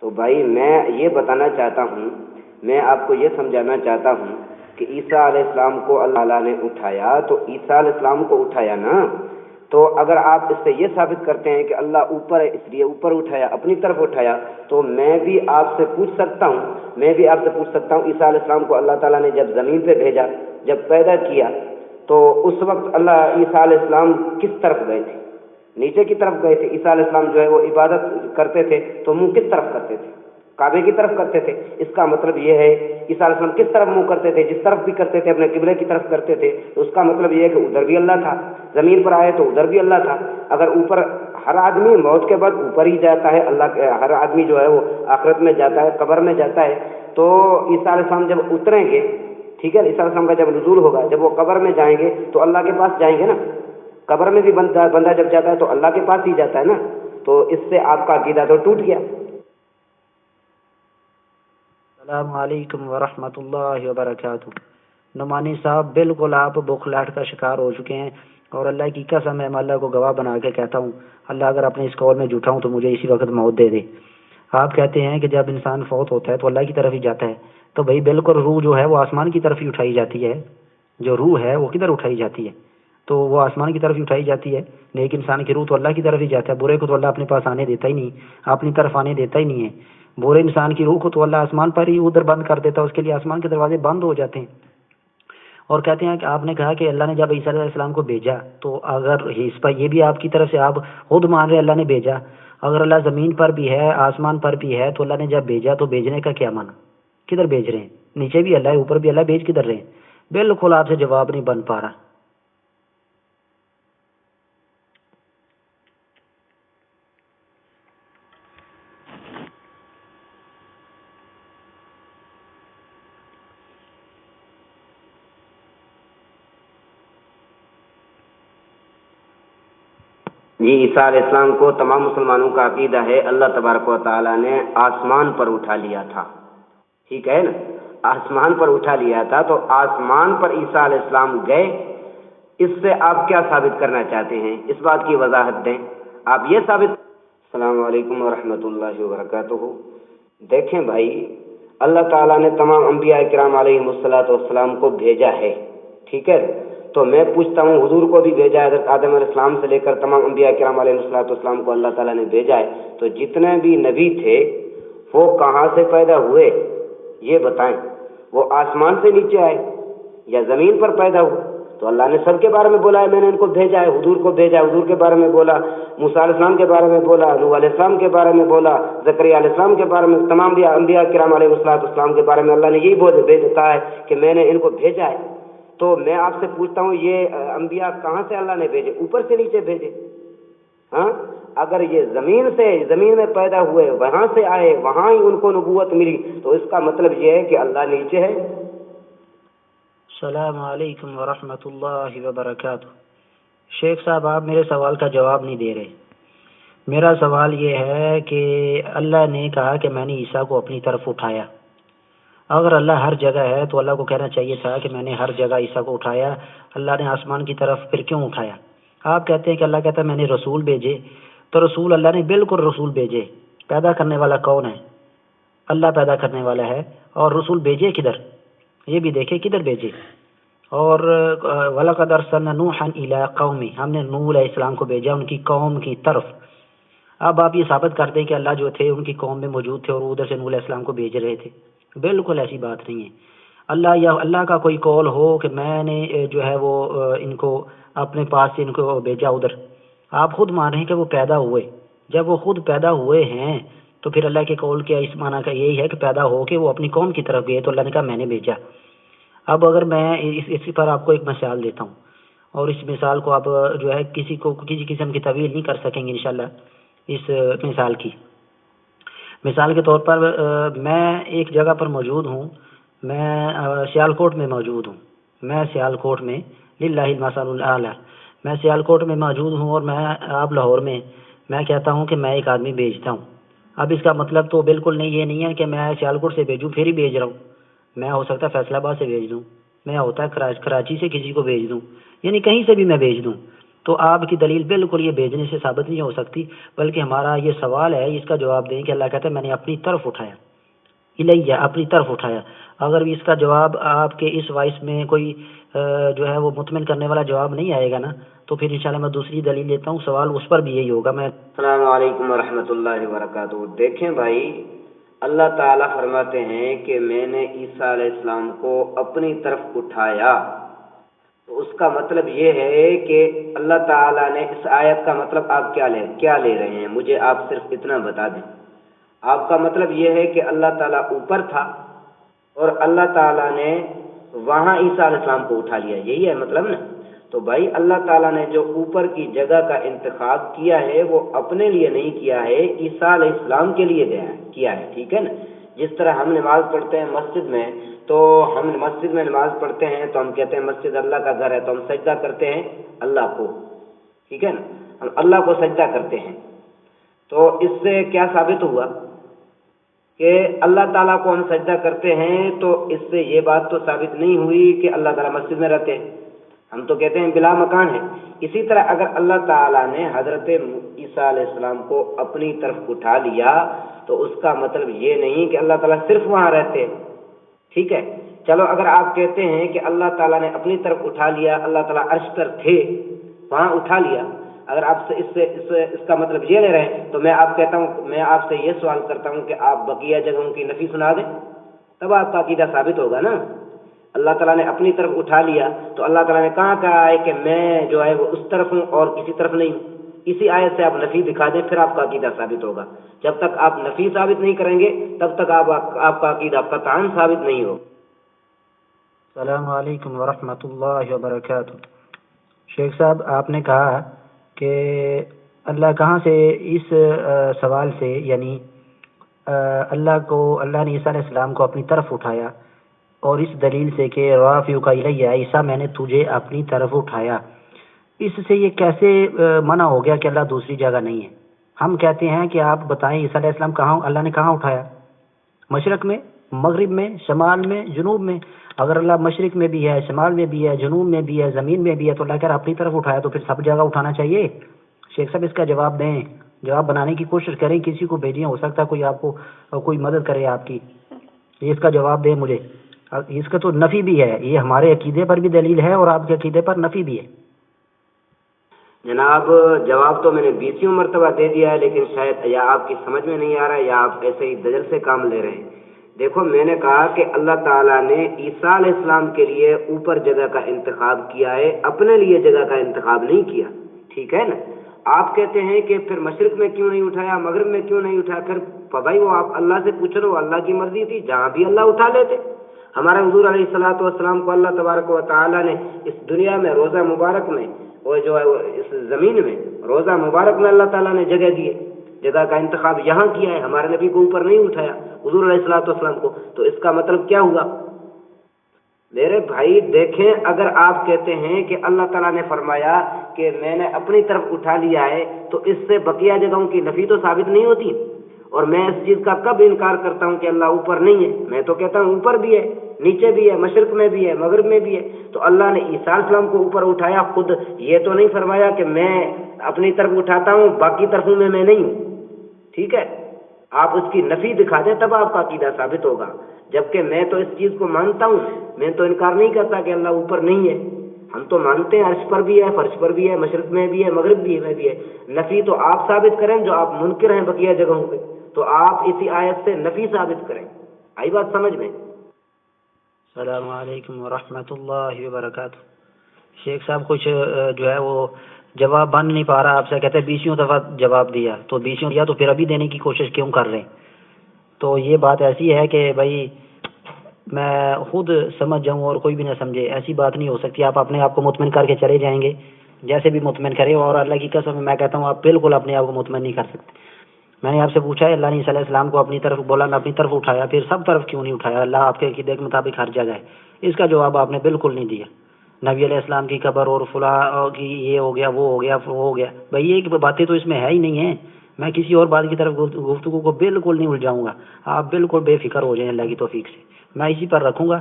تو بھائی میں یہ بتانا چاہتا ہوں، میں آپ کو یہ سمجھانا چاہتا ہوں کہ عیسیٰ علیہ السلام کو اللہ تعالیٰ نے اٹھایا تو عیسیٰ علیہ السلام کو اٹھایا نا. تو اگر آپ اس سے یہ ثابت کرتے ہیں کہ اللہ اوپر ہے اس لیے اوپر اٹھایا، اپنی طرف اٹھایا، تو میں بھی آپ سے پوچھ سکتا ہوں عیسیٰ علیہ السلام کو اللہ تعالیٰ نے جب زمین پہ بھیجا، جب پیدا کیا، تو اس وقت اللہ عیسیٰ علیہ السلام کس طرف گئے تھے؟ نیچے کی طرف گئے تھے. عیسیٰ علیہ السلام جو ہے وہ عبادت کرتے تھے تو منہ کس طرف کرتے تھے؟ کعبے کی طرف کرتے تھے. اس کا مطلب یہ ہے عیسیٰ علیہ السلام کس طرف منہ کرتے تھے؟ جس طرف بھی کرتے تھے اپنے قبلے کی طرف کرتے تھے. تو اس کا مطلب یہ ہے کہ ادھر بھی اللہ تھا. زمین پر آئے تو ادھر بھی اللہ تھا. اگر اوپر، ہر آدمی موت کے بعد اوپر ہی جاتا ہے، ہر آدمی جو ہے وہ آخرت میں جاتا ہے، قبر میں جاتا ہے. تو عیسیٰ علیہ السلام جب اتریں گے، ٹھیک ہے، عیسیٰ علیہ السلام کا جب نزول ہوگا، جب وہ قبر میں جائیں گے تو اللہ کے پاس جائیں گے نا. قبر میں بھی بندہ جب جاتا ہے تو اللہ کے پاس ہی جاتا ہے نا. تو اس سے آپ کا عقیدہ تو ٹوٹ گیا. السلام علیکم ورحمۃ اللہ وبرکاتہ. نعمانی صاحب بالکل آپ بخلاہٹ کا شکار ہو چکے ہیں، اور اللہ کی قسم میں اللہ کو گواہ بنا کے کہتا ہوں، اللہ اگر اپنے اس قول میں جھوٹا ہوں تو مجھے اسی وقت موت دے دے. آپ کہتے ہیں کہ جب انسان فوت ہوتا ہے تو اللہ کی طرف ہی جاتا ہے. تو بھائی بالکل روح جو ہے وہ آسمان کی طرف ہی اٹھائی جاتی ہے. جو روح ہے وہ کدھر اٹھائی جاتی ہے؟ تو وہ آسمان کی طرف ہی اٹھائی جاتی ہے. نیک انسان کی روح تو اللہ کی طرف ہی جاتا ہے، برے کو تو اللہ اپنے پاس آنے دیتا ہی نہیں، اپنی طرف آنے دیتا ہی نہیں ہے. برے انسان کی روح کو تو اللہ آسمان پر ہی ادھر بند کر دیتا ہے، اس کے لیے آسمان کے دروازے بند ہو جاتے ہیں. اور کہتے ہیں کہ آپ نے کہا کہ اللہ نے جب عیسیٰ علیہ السلام کو بھیجا، تو اگر اس پر یہ بھی آپ کی طرف سے آپ خود مان رہے اللہ نے بھیجا، اگر اللہ زمین پر بھی ہے، آسمان پر بھی ہے، تو اللہ نے جب بھیجا تو بھیجنے کا کیا مانا؟ کدھر بھیج رہے ہیں؟ نیچے بھی اللہ ہے، اوپر بھی اللہ، بھیج کدھر رہے ہیں؟ بالکل آپ سے جواب نہیں بن پا رہا. جی عیسیٰ علیہ السلام کو تمام مسلمانوں کا عقیدہ ہے اللہ تبارک و تعالیٰ نے آسمان پر اٹھا لیا تھا، ٹھیک ہے نا، آسمان پر اٹھا لیا تھا، تو آسمان پر عیسیٰ علیہ السلام گئے، اس سے آپ کیا ثابت کرنا چاہتے ہیں؟ اس بات کی وضاحت دیں آپ۔ یہ ثابت السلام علیکم ورحمۃ اللہ وبرکاتہ۔ دیکھیں بھائی، اللہ تعالیٰ نے تمام انبیاء کرام علیہ الصلوۃ والسلام کو بھیجا ہے، ٹھیک ہے، تو میں پوچھتا ہوں حضور کو بھی بھیجا ہے، حضرت آدم علیہ السلام سے لے کر تمام انبیاء کرام علیہ الصلوۃ والسلام کو اللہ تعالیٰ نے بھیجا ہے، تو جتنے بھی نبی تھے وہ کہاں سے پیدا ہوئے یہ بتائیں؟ وہ آسمان سے نیچے آئے یا زمین پر پیدا ہوئے؟ تو اللہ نے سب کے بارے میں بولا ہے میں نے ان کو بھیجا ہے، حضور کو بھیجا ہے، حضور کے بارے میں بولا، موسیٰ علیہ السلام کے بارے میں بولا، نوح علیہ السلام کے بارے میں بولا، زکریا علیہ السلام کے بارے میں، تمام انبیاء کرام علیہ السلام کے بارے میں اللہ نے یہی کہا ہے کہ میں نے ان کو بھیجا ہے۔ تو میں آپ سے پوچھتا ہوں یہ انبیاء کہاں سے اللہ نے بھیجے؟ اوپر سے نیچے بھیجے؟ ہاں، اگر یہ زمین میں پیدا ہوئے، وہاں سے آئے، وہاں ہی ان کو نبوت ملی، تو اس کا مطلب یہ ہے کہ اللہ نیچے ہے۔ السلام علیکم ورحمۃ اللہ وبرکاتہ۔ شیخ صاحب، آپ میرے سوال کا جواب نہیں دے رہے۔ میرا سوال یہ ہے کہ اللہ نے کہا کہ میں نے عیسیٰ کو اپنی طرف اٹھایا۔ اگر اللہ ہر جگہ ہے تو اللہ کو کہنا چاہیے تھا کہ میں نے ہر جگہ عیسیٰ کو اٹھایا، اللہ نے آسمان کی طرف پھر کیوں اٹھایا؟ آپ کہتے ہیں کہ اللہ کہتا ہے میں نے رسول بھیجے، تو رسول اللہ نے بالکل رسول بھیجے۔ پیدا کرنے والا کون ہے؟ اللہ پیدا کرنے والا ہے، اور رسول بھیجے کدھر؟ یہ بھی دیکھیں کدھر بھیجے۔ اور وَلَقَدْ أَرْسَلْنَا نُوحًا إِلَىٰ قَوْمِهِ، ہم نے نوح علیہ السلام کو بھیجا ان کی قوم کی طرف۔ اب آپ یہ ثابت کر دیں کہ اللہ جو تھے ان کی قوم میں موجود تھے اور ادھر سے نوح علیہ السلام کو بھیج رہے تھے، بالکل ایسی بات نہیں ہے۔ اللہ کا کوئی قول ہو کہ میں نے جو ہے وہ ان کو اپنے پاس سے ان کو بھیجا ادھر، آپ خود مان رہے ہیں کہ وہ پیدا ہوئے۔ جب وہ خود پیدا ہوئے ہیں تو پھر اللہ کے قول کیا اس معنی کا یہی ہے کہ پیدا ہو کے وہ اپنی قوم کی طرف گئے، تو اللہ نے کہا میں نے بھیجا۔ اب اگر میں اسی پر آپ کو ایک مثال دیتا ہوں، اور اس مثال کو آپ جو ہے کسی قسم کی طویل نہیں کر سکیں گے انشاءاللہ اس مثال کی۔ مثال کے طور پر میں ایک جگہ پر موجود ہوں، میں سیالکوٹ میں موجود ہوں، میں سیالکوٹ میں للہ المثل الاعلی، میں سیالکوٹ میں موجود ہوں، اور آپ لاہور میں، میں کہتا ہوں کہ میں ایک آدمی بھیجتا ہوں۔ اب اس کا مطلب تو بالکل نہیں، یہ نہیں ہے کہ میں سیالکوٹ سے بھیجوں پھر ہی بھیج رہا ہوں، میں ہو سکتا ہے فیصل آباد سے بھیج دوں، میں ہوتا ہے کراچی سے کسی کو بھیج دوں، یعنی کہیں سے بھی میں بھیج دوں۔ تو آپ کی دلیل بالکل یہ بھیجنے سے ثابت نہیں ہو سکتی، بلکہ ہمارا یہ سوال ہے، اس کا جواب دیں کہ اللہ کہتا ہے میں نے اپنی طرف اٹھایا، الیہ، اپنی طرف اٹھایا۔ اگر اس کا جواب آپ کے اس وائس میں کوئی جو ہے وہ مطمئن کرنے والا جواب نہیں آئے گا نا، تو پھر انشاءاللہ میں دوسری دلیل لیتا ہوں، سوال اس پر بھی یہی ہوگا۔ السلام علیکم ورحمۃ اللہ وبرکاتہ۔ دیکھیں بھائی، اللہ تعالیٰ فرماتے ہیں کہ میں نے عیسیٰ علیہ السلام کو اپنی طرف اٹھایا، تو اس کا مطلب یہ ہے کہ اللہ تعالیٰ نے، اس آیت کا مطلب آپ کیا لے رہے ہیں؟ مجھے آپ صرف اتنا بتا دیں۔ آپ کا مطلب یہ ہے کہ اللہ تعالیٰ اوپر تھا اور اللہ تعالیٰ نے وہاں عیسیٰ علیہ السلام کو اٹھا لیا، یہی ہے مطلب نا؟ تو بھائی اللہ تعالیٰ نے جو اوپر کی جگہ کا انتخاب کیا ہے وہ اپنے لیے نہیں کیا ہے، عیسیٰ علیہ السلام کے لیے کیا ہے، ٹھیک ہے نا؟ جس طرح ہم نماز پڑھتے ہیں مسجد میں، تو ہم مسجد میں نماز پڑھتے ہیں تو ہم کہتے ہیں مسجد اللہ کا گھر ہے، تو ہم سجدہ کرتے ہیں اللہ کو، ٹھیک ہے نا؟ ہم اللہ کو سجدہ کرتے ہیں۔ تو اس سے کیا ثابت ہوا کہ اللہ تعالیٰ کو ہم سجدہ کرتے ہیں، تو اس سے یہ بات تو ثابت نہیں ہوئی کہ اللہ تعالیٰ مسجد میں رہتے ہیں، ہم تو کہتے ہیں بلا مکان ہے۔ اسی طرح اگر اللہ تعالیٰ نے حضرت عیسیٰ علیہ السلام کو اپنی طرف اٹھا لیا تو اس کا مطلب یہ نہیں کہ اللہ تعالیٰ صرف وہاں رہتے، ٹھیک ہے؟ چلو اگر آپ کہتے ہیں کہ اللہ تعالیٰ نے اپنی طرف اٹھا لیا، اللہ تعالیٰ عرش پر تھے، وہاں اٹھا لیا، اگر آپ سے اس کا مطلب یہ لے رہے ہیں، تو میں آپ سے یہ سوال کرتا ہوں کہ آپ بقیہ جگہوں کی نفی سنا دیں، تب آپ کا عقیدہ ثابت ہوگا نا۔ اللہ تعالیٰ نے اپنی طرف اٹھا لیا تو اللہ تعالیٰ نے کہا ہے کہ میں جو ہے وہ اس طرف ہوں اور کسی طرف نہیں ہوں۔ اسی آیت سے آپ نفی دکھا دیں، پھر آپ کا عقیدہ ثابت ہوگا۔ جب تک آپ نفی ثابت نہیں کریں گے تب تک آپ کا عقیدہ قطعاً ثابت نہیں ہوگا۔ السلام علیکم ورحمۃ اللہ وبرکاتہ۔ شیخ صاحب، آپ نے کہا کہ اللہ کہاں سے، اس سوال سے یعنی اللہ نے عیسیٰ علیہ السلام کو اپنی طرف اٹھایا، اور اس دلیل سے کہ رافعک الیہ، عیسیٰ میں نے تجھے اپنی طرف اٹھایا، اس سے یہ کیسے منع ہو گیا کہ اللہ دوسری جگہ نہیں ہے؟ ہم کہتے ہیں کہ آپ بتائیں عیسیٰ علیہ السلام کہاں اللہ نے کہاں اٹھایا؟ مشرق میں، مغرب میں، شمال میں، جنوب میں؟ اگر اللہ مشرق میں بھی ہے، شمال میں بھی ہے، جنوب میں بھی ہے، زمین میں بھی ہے، تو اللہ کہہ رہا اپنی طرف اٹھایا تو پھر سب جگہ اٹھانا چاہیے؟ شیخ صاحب اس کا جواب دیں، جواب بنانے کی کوشش کریں، کسی کو بھیجیں، ہو سکتا ہے کوئی آپ کو کوئی مدد کرے آپ کی، اس کا جواب دیں مجھے۔ اس کا تو نفی بھی ہے، یہ ہمارے عقیدے پر بھی دلیل ہے اور آپ کے عقیدے پر نفی بھی ہے۔ جناب جواب تو میں نے 20 مرتبہ دے دیا ہے، لیکن شاید یا آپ کی سمجھ میں نہیں آ رہا ہے یا آپ ایسے ہی دجل سے کام لے رہے ہیں۔ دیکھو میں نے کہا کہ اللہ تعالیٰ نے عیسیٰ علیہ السلام کے لیے اوپر جگہ کا انتخاب کیا ہے، اپنے لیے جگہ کا انتخاب نہیں کیا، ٹھیک ہے نا؟ آپ کہتے ہیں کہ پھر مشرق میں کیوں نہیں اٹھایا، مغرب میں کیوں نہیں اٹھایا؟ پھر بھائی وہ آپ اللہ سے پوچھ لو، اللہ کی مرضی تھی، جہاں بھی اللہ اٹھا لیتے۔ ہمارے حضور علیہ الصلوۃ والسلام کو اللہ تبارک و تعالیٰ نے اس دنیا میں روزہ مبارک میں، وہ جو ہے اس زمین میں روزہ مبارک میں اللہ تعالیٰ نے جگہ دی ہے، جگہ کا انتخاب یہاں کیا ہے، ہمارے نبی کو اوپر نہیں اٹھایا، حضور علیہ الصلوۃ والسلام کو۔ تو اس کا مطلب کیا ہوا؟ میرے بھائی دیکھیں، اگر آپ کہتے ہیں کہ اللہ تعالیٰ نے فرمایا کہ میں نے اپنی طرف اٹھا لیا ہے، تو اس سے بقیہ جگہوں کی نفی تو ثابت نہیں ہوتی۔ اور میں اس چیز کا کب انکار کرتا ہوں کہ اللہ اوپر نہیں ہے؟ میں تو کہتا ہوں اوپر بھی ہے، نیچے بھی ہے، مشرق میں بھی ہے، مغرب میں بھی ہے۔ تو اللہ نے عیسیٰ علیہ السلام کو اوپر اٹھایا، خود یہ تو نہیں فرمایا کہ میں اپنی طرف اٹھاتا ہوں باقی طرفوں میں نہیں ہوں، ٹھیک ہے؟ آپ اس کی نفی دکھا دیں تب آپ کا عقیدہ ثابت ہوگا، جبکہ میں تو اس چیز کو مانتا ہوں، میں تو انکار نہیں کرتا کہ اللہ اوپر نہیں ہے، ہم تو مانتے ہیں عرش پر بھی ہے، فرش پر بھی ہے، مشرق میں بھی ہے، مغرب میں بھی ہے۔ نفی تو آپ ثابت کریں جو آپ منکر ہیں بقیہ جگہوں پہ، تو آپ اسی آیت سے نفی ثابت کریں۔ آئی بات سمجھ میں؟ السلام علیکم ورحمۃ اللہ وبرکاتہ۔ شیخ صاحب کچھ جو ہے وہ جواب بن نہیں پا رہا، آپ سے کہتے ہیں 20 دفعہ جواب دیا، تو 20 دیا تو پھر ابھی دینے کی کوشش کیوں کر رہے ہیں؟ تو یہ بات ایسی ہے کہ بھائی میں خود سمجھ جاؤں اور کوئی بھی نہ سمجھے، ایسی بات نہیں ہو سکتی۔ آپ اپنے آپ کو مطمئن کر کے چلے جائیں گے جیسے بھی مطمئن کرے، اور اللہ کی قسم میں کہتا ہوں آپ بالکل اپنے آپ کو مطمئن نہیں کر سکتے۔ میں نے آپ سے پوچھا ہے اللہ نے عیسیٰ علیہ السلام کو اپنی طرف بولا، میں اپنی طرف اٹھایا، پھر سب طرف کیوں نہیں اٹھایا؟ اللہ آپ کے عقیدے کے مطابق ہر جگہ ہے، اس کا جواب آپ نے بالکل نہیں دیا۔ نبی علیہ السلام کی قبر اور فلاں کی یہ ہو گیا، وہ ہو گیا، وہ ہو گیا، بھائی یہ باتیں تو اس میں ہے ہی نہیں ہیں۔ میں کسی اور بات کی طرف گفتگو کو بالکل نہیں الجھاؤں گا، آپ بالکل بے فکر ہو جائیں اللہ کی توفیق سے، میں اسی پر رکھوں گا۔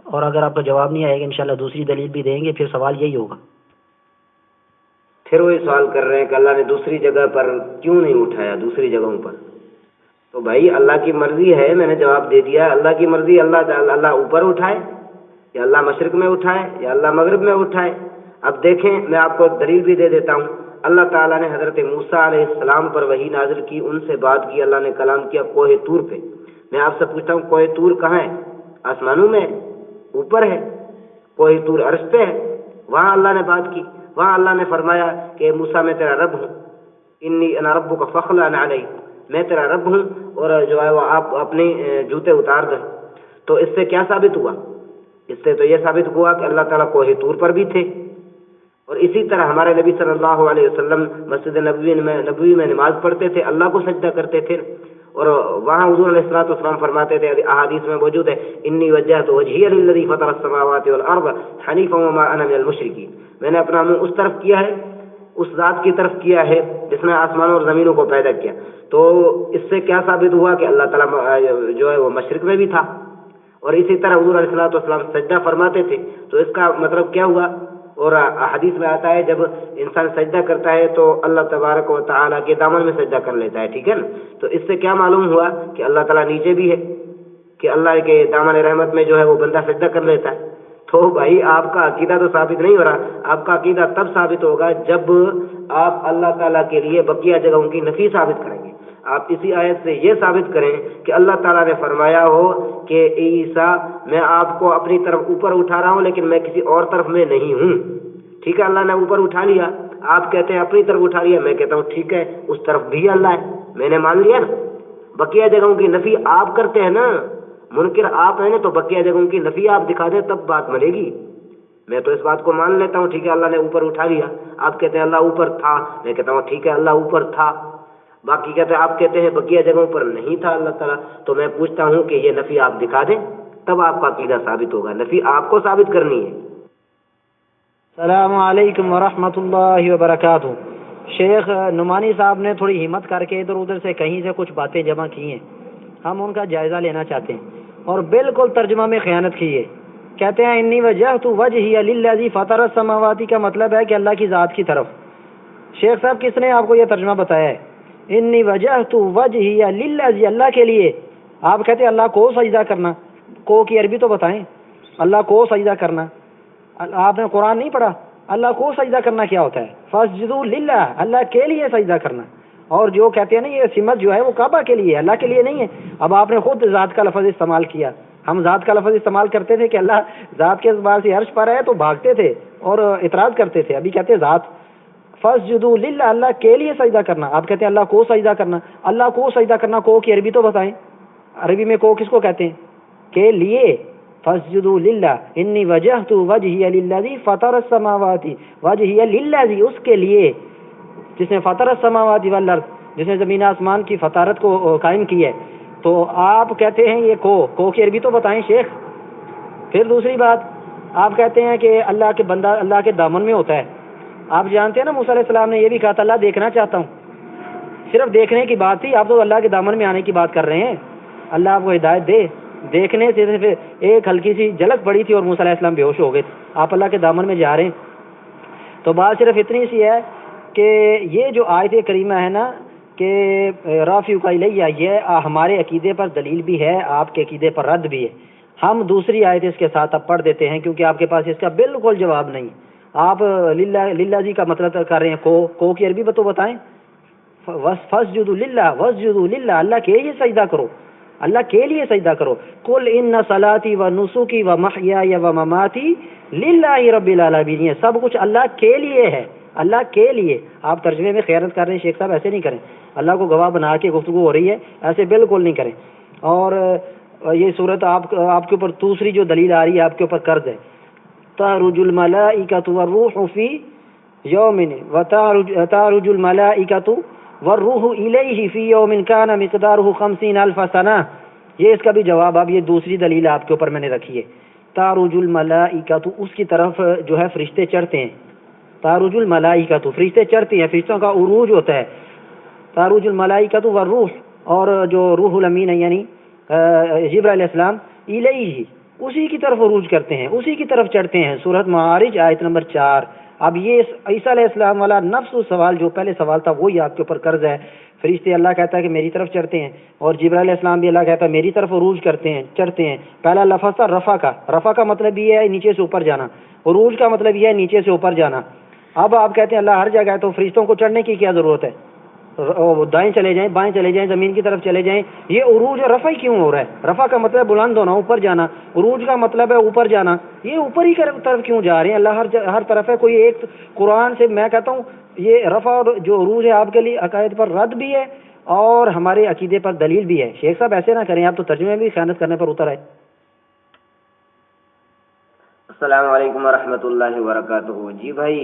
اور اگر آپ کا جواب نہیں آئے گا انشاءاللہ دوسری دلیل بھی دیں گے، پھر سوال یہی ہوگا۔ پھر وہی سوال کر رہے ہیں کہ اللہ نے دوسری جگہ پر کیوں نہیں اٹھایا، دوسری جگہوں پر؟ تو بھائی اللہ کی مرضی ہے، میں نے جواب دے دیا، اللہ کی مرضی، اللہ اوپر اٹھائے یا اللہ مشرق میں اٹھائے یا اللہ مغرب میں اٹھائے۔ اب دیکھیں میں آپ کو دلیل بھی دے دیتا ہوں۔ اللہ تعالیٰ نے حضرت موسیٰ علیہ السلام پر وحی نازل کی، ان سے بات کی، اللہ نے کلام کیا کوہ طور پہ۔ میں آپ سے پوچھتا ہوں کوہ طور کہاں ہے؟ آسمانوں میں ہے؟ اوپر ہے؟ کوہ طور عرش پہ ہے، وہاں اللہ نے بات کی، وہاں اللہ نے فرمایا کہ موسیٰ میں تیرا رب ہوں، انی انا ربک فاخلع علیک، میں تیرا رب ہوں، اور جو ہے وہ آپ اپنے جوتے اتار دیں۔ تو اس سے کیا ثابت ہوا؟ اس سے تو یہ ثابت ہوا کہ اللہ تعالیٰ کوہ طور پر بھی تھے۔ اور اسی طرح ہمارے نبی صلی اللہ علیہ وسلم مسجد نبوی میں نماز پڑھتے تھے، اللہ کو سجدہ کرتے تھے، اور وہاں حضور علیہ الصلوۃ والسلام فرماتے تھے، احادیث میں موجود ہے، انی وجہت وجہی للذی فطر السماوات والارض حنیفا وما انا من المشرکین، میں نے اپنا منہ اس طرف کیا ہے، اس ذات کی طرف کیا ہے جس نے آسمانوں اور زمینوں کو پیدا کیا۔ تو اس سے کیا ثابت ہوا کہ اللہ تعالیٰ جو ہے وہ مشرق میں بھی تھا، اور اسی طرح حضور علیہ الصلوۃ والسلام سجدہ فرماتے تھے۔ تو اس کا مطلب کیا ہوا؟ اور حدیث میں آتا ہے جب انسان سجدہ کرتا ہے تو اللہ تبارک و تعالیٰ کے دامن میں سجدہ کر لیتا ہے، ٹھیک ہے نا؟ تو اس سے کیا معلوم ہوا کہ اللہ تعالیٰ نیچے بھی ہے، کہ اللہ کے دامن رحمت میں جو ہے وہ بندہ سجدہ کر لیتا ہے۔ تو بھائی آپ کا عقیدہ تو ثابت نہیں ہو رہا، آپ کا عقیدہ تب ثابت ہوگا جب آپ اللہ تعالیٰ کے لیے بقیہ جگہوں کی نفی ثابت کریں گے۔ آپ اسی آیت سے یہ ثابت کریں کہ اللہ تعالیٰ نے فرمایا ہو کہ عیسیٰ میں آپ کو اپنی طرف اوپر اٹھا رہا ہوں لیکن میں کسی اور طرف میں نہیں ہوں، ٹھیک ہے؟ اللہ نے اوپر اٹھا لیا، آپ کہتے ہیں اپنی طرف اٹھا لیا، میں کہتا ہوں ٹھیک ہے اس طرف بھی اللہ ہے، میں نے مان لیا نا۔ بقیہ جگہوں کی نفی آپ کرتے ہیں نا، منکر آپ ہیں نا، تو بقیہ جگہوں کی نفی آپ دکھا دیں تب بات بنے گی۔ میں تو اس بات کو مان لیتا ہوں، ٹھیک ہے اللہ نے اوپر اٹھا لیا، آپ کہتے ہیں اللہ اوپر تھا، میں کہتا ہوں ٹھیک ہے اللہ اوپر تھا، باقی کہتے ہیں آپ کہتے ہیں بقیہ جگہوں پر نہیں تھا اللہ تعالیٰ، تو میں پوچھتا ہوں کہ یہ نفی آپ دکھا دیں تب آپ کا عقیدہ ثابت ہوگا، نفی آپ کو ثابت کرنی ہے۔ السلام علیکم ورحمۃ اللہ وبرکاتہ۔ شیخ نعمانی صاحب نے تھوڑی ہمت کر کے ادھر ادھر سے کہیں سے کچھ باتیں جمع کی ہیں، ہم ان کا جائزہ لینا چاہتے ہیں، اور بالکل ترجمہ میں خیانت کی ہے۔ کہتے ہیں انی وجہت وجہی للذی فطر السماوات کا مطلب ہے کہ اللہ کی ذات کی طرف۔ شیخ صاحب کس نے آپ کو یہ ترجمہ بتایا ہے؟ انی وجہت وجہی للذی، اللہ کے لیے۔ آپ کہتے ہیں اللہ کو سجدہ کرنا، کو کی عربی تو بتائیں، اللہ کو سجدہ کرنا۔ آپ نے قرآن نہیں پڑھا؟ اللہ کو سجدہ کرنا کیا ہوتا ہے؟ فاسجدوا للہ، اللہ کے لیے سجدہ کرنا۔ اور جو کہتے ہیں نا یہ سمت جو ہے وہ کعبہ کے لیے، اللہ کے لیے نہیں ہے۔ اب آپ نے خود ذات کا لفظ استعمال کیا، ہم ذات کا لفظ استعمال کرتے تھے کہ اللہ ذات کے اعتبار سے عرش پر ہے تو بھاگتے تھے اور اعتراض کرتے تھے، ابھی کہتے ہیں ذات۔ فاسجدوا للہ، اللہ کے لیے سجدہ کرنا، آپ کہتے ہیں اللہ کو سجدہ کرنا۔ اللہ کو سجدہ کرنا کو کی عربی تو بتائیں، عربی میں کو کس کو کہتے ہیں؟ کے لیے۔ فاسجدوا للہ انی وجہت وجہی للذی فطر السماوات، وجہی للذی، اس کے لیے جس نے فطر السماوات والارض، جس نے زمین آسمان کی فطارت کو قائم کی ہے۔ تو آپ کہتے ہیں یہ کو کی عربی تو بتائیں شیخ۔ پھر دوسری بات، آپ کہتے ہیں کہ اللہ کے بندہ اللہ کے دامن میں ہوتا ہے۔ آپ جانتے ہیں نا موسیٰ علیہ السلام نے یہ بھی کہا تھا اللہ دیکھنا چاہتا ہوں، صرف دیکھنے کی بات تھی، آپ تو اللہ کے دامن میں آنے کی بات کر رہے ہیں۔ اللہ آپ کو ہدایت دے، دیکھنے سے صرف ایک ہلکی سی جھلک پڑی تھی اور موسیٰ علیہ السلام بے ہوش ہو گئے تھے، آپ اللہ کے دامن میں جا رہے ہیں۔ تو بات صرف اتنی سی ہے کہ یہ جو آیت کریمہ ہے نا کہ رافعک الیہ، یہ ہمارے عقیدے پر دلیل بھی ہے، آپ کے عقیدے پر رد بھی ہے۔ ہم دوسری آیت اس کے ساتھ اب پڑھ دیتے ہیں کیونکہ آپ کے پاس اس کا بالکل جواب نہیں۔ آپ للہ جی کا مطلب کر رہے ہیں کو کی عربی تو بتائیں۔ فاسجدوا للہ، واسجدوا للہ، اللہ کے لیے سجدہ کرو، اللہ کے لیے سجدہ کرو۔ قل ان صلاتی و نسکی و محیای و مماتی للہ رب العالمین، یہ سب کچھ اللہ کے لیے ہے، اللہ کے لیے۔ آپ ترجمے میں خیانت کر رہے ہیں شیخ صاحب، ایسے نہیں کریں، اللہ کو گواہ بنا کے گفتگو ہو رہی ہے، ایسے بالکل نہیں کریں۔ اور یہ صورت آپ کے اوپر دوسری جو دلیل آ رہی ہے آپ کے اوپر قرض ہے۔ تعرج الملائکۃ والروح فی یوم وتعرج الملائکۃ والروح الیہ فی یوم کان مقدارہ 50,000 سنہ، یہ اس کا بھی جواب اب یہ دوسری دلیل آپ کے اوپر میں نے رکھی ہے۔ تعرج الملائکۃ، اس کی طرف جو ہے فرشتے چڑھتے ہیں، تعرج الملائکۃ، فرشتے چڑھتے ہیں، فرشتوں کا عروج ہوتا ہے۔ تعرج الملائکۃ والروح، اور جو روح الامین ہے یعنی جبرائیل علیہ السلام، الیہ، اسی کی طرف عروج کرتے ہیں، اسی کی طرف چڑھتے ہیں۔ سورۃ معارج آیت نمبر 4۔ اب یہ عیسیٰ علیہ السلام والا نفس سوال جو پہلے سوال تھا وہی آپ کے اوپر قرض ہے۔ فرشتے اللہ کہتا ہے کہ میری طرف چڑھتے ہیں، اور جبرائیل علیہ السلام بھی اللہ کہتا ہے میری طرف عروج کرتے ہیں، چڑھتے ہیں۔ پہلا لفظ تھا رفع کا، رفع کا مطلب یہ ہے نیچے سے اوپر جانا، عروج کا مطلب یہ ہے نیچے سے اوپر جانا۔ اب آپ کہتے ہیں اللہ ہر جگہ ہے، تو فرشتوں کو چڑھنے کی کیا ضرورت ہے؟ دائیں چلے جائیں، بائیں چلے جائیں، زمین کی طرف چلے جائیں، یہ عروج اور رفع کیوں ہو رہا ہے؟ رفع کا مطلب بلند ہونا، اوپر جانا، عروج کا مطلب ہے اوپر جانا، یہ اوپر ہی طرف کیوں جا رہے ہیں؟ اللہ ہر طرف ہے۔ کوئی ایک قرآن سے میں کہتا ہوں یہ رفع اور جو عروج ہے آپ کے لیے عقائد پر رد بھی ہے اور ہمارے عقیدے پر دلیل بھی ہے۔ شیخ صاحب ایسے نہ کریں، آپ تو ترجمے میں بھی خیانت کرنے پر اتر آئے۔ السلام علیکم ورحمۃ اللہ وبرکاتہ۔ جی بھائی،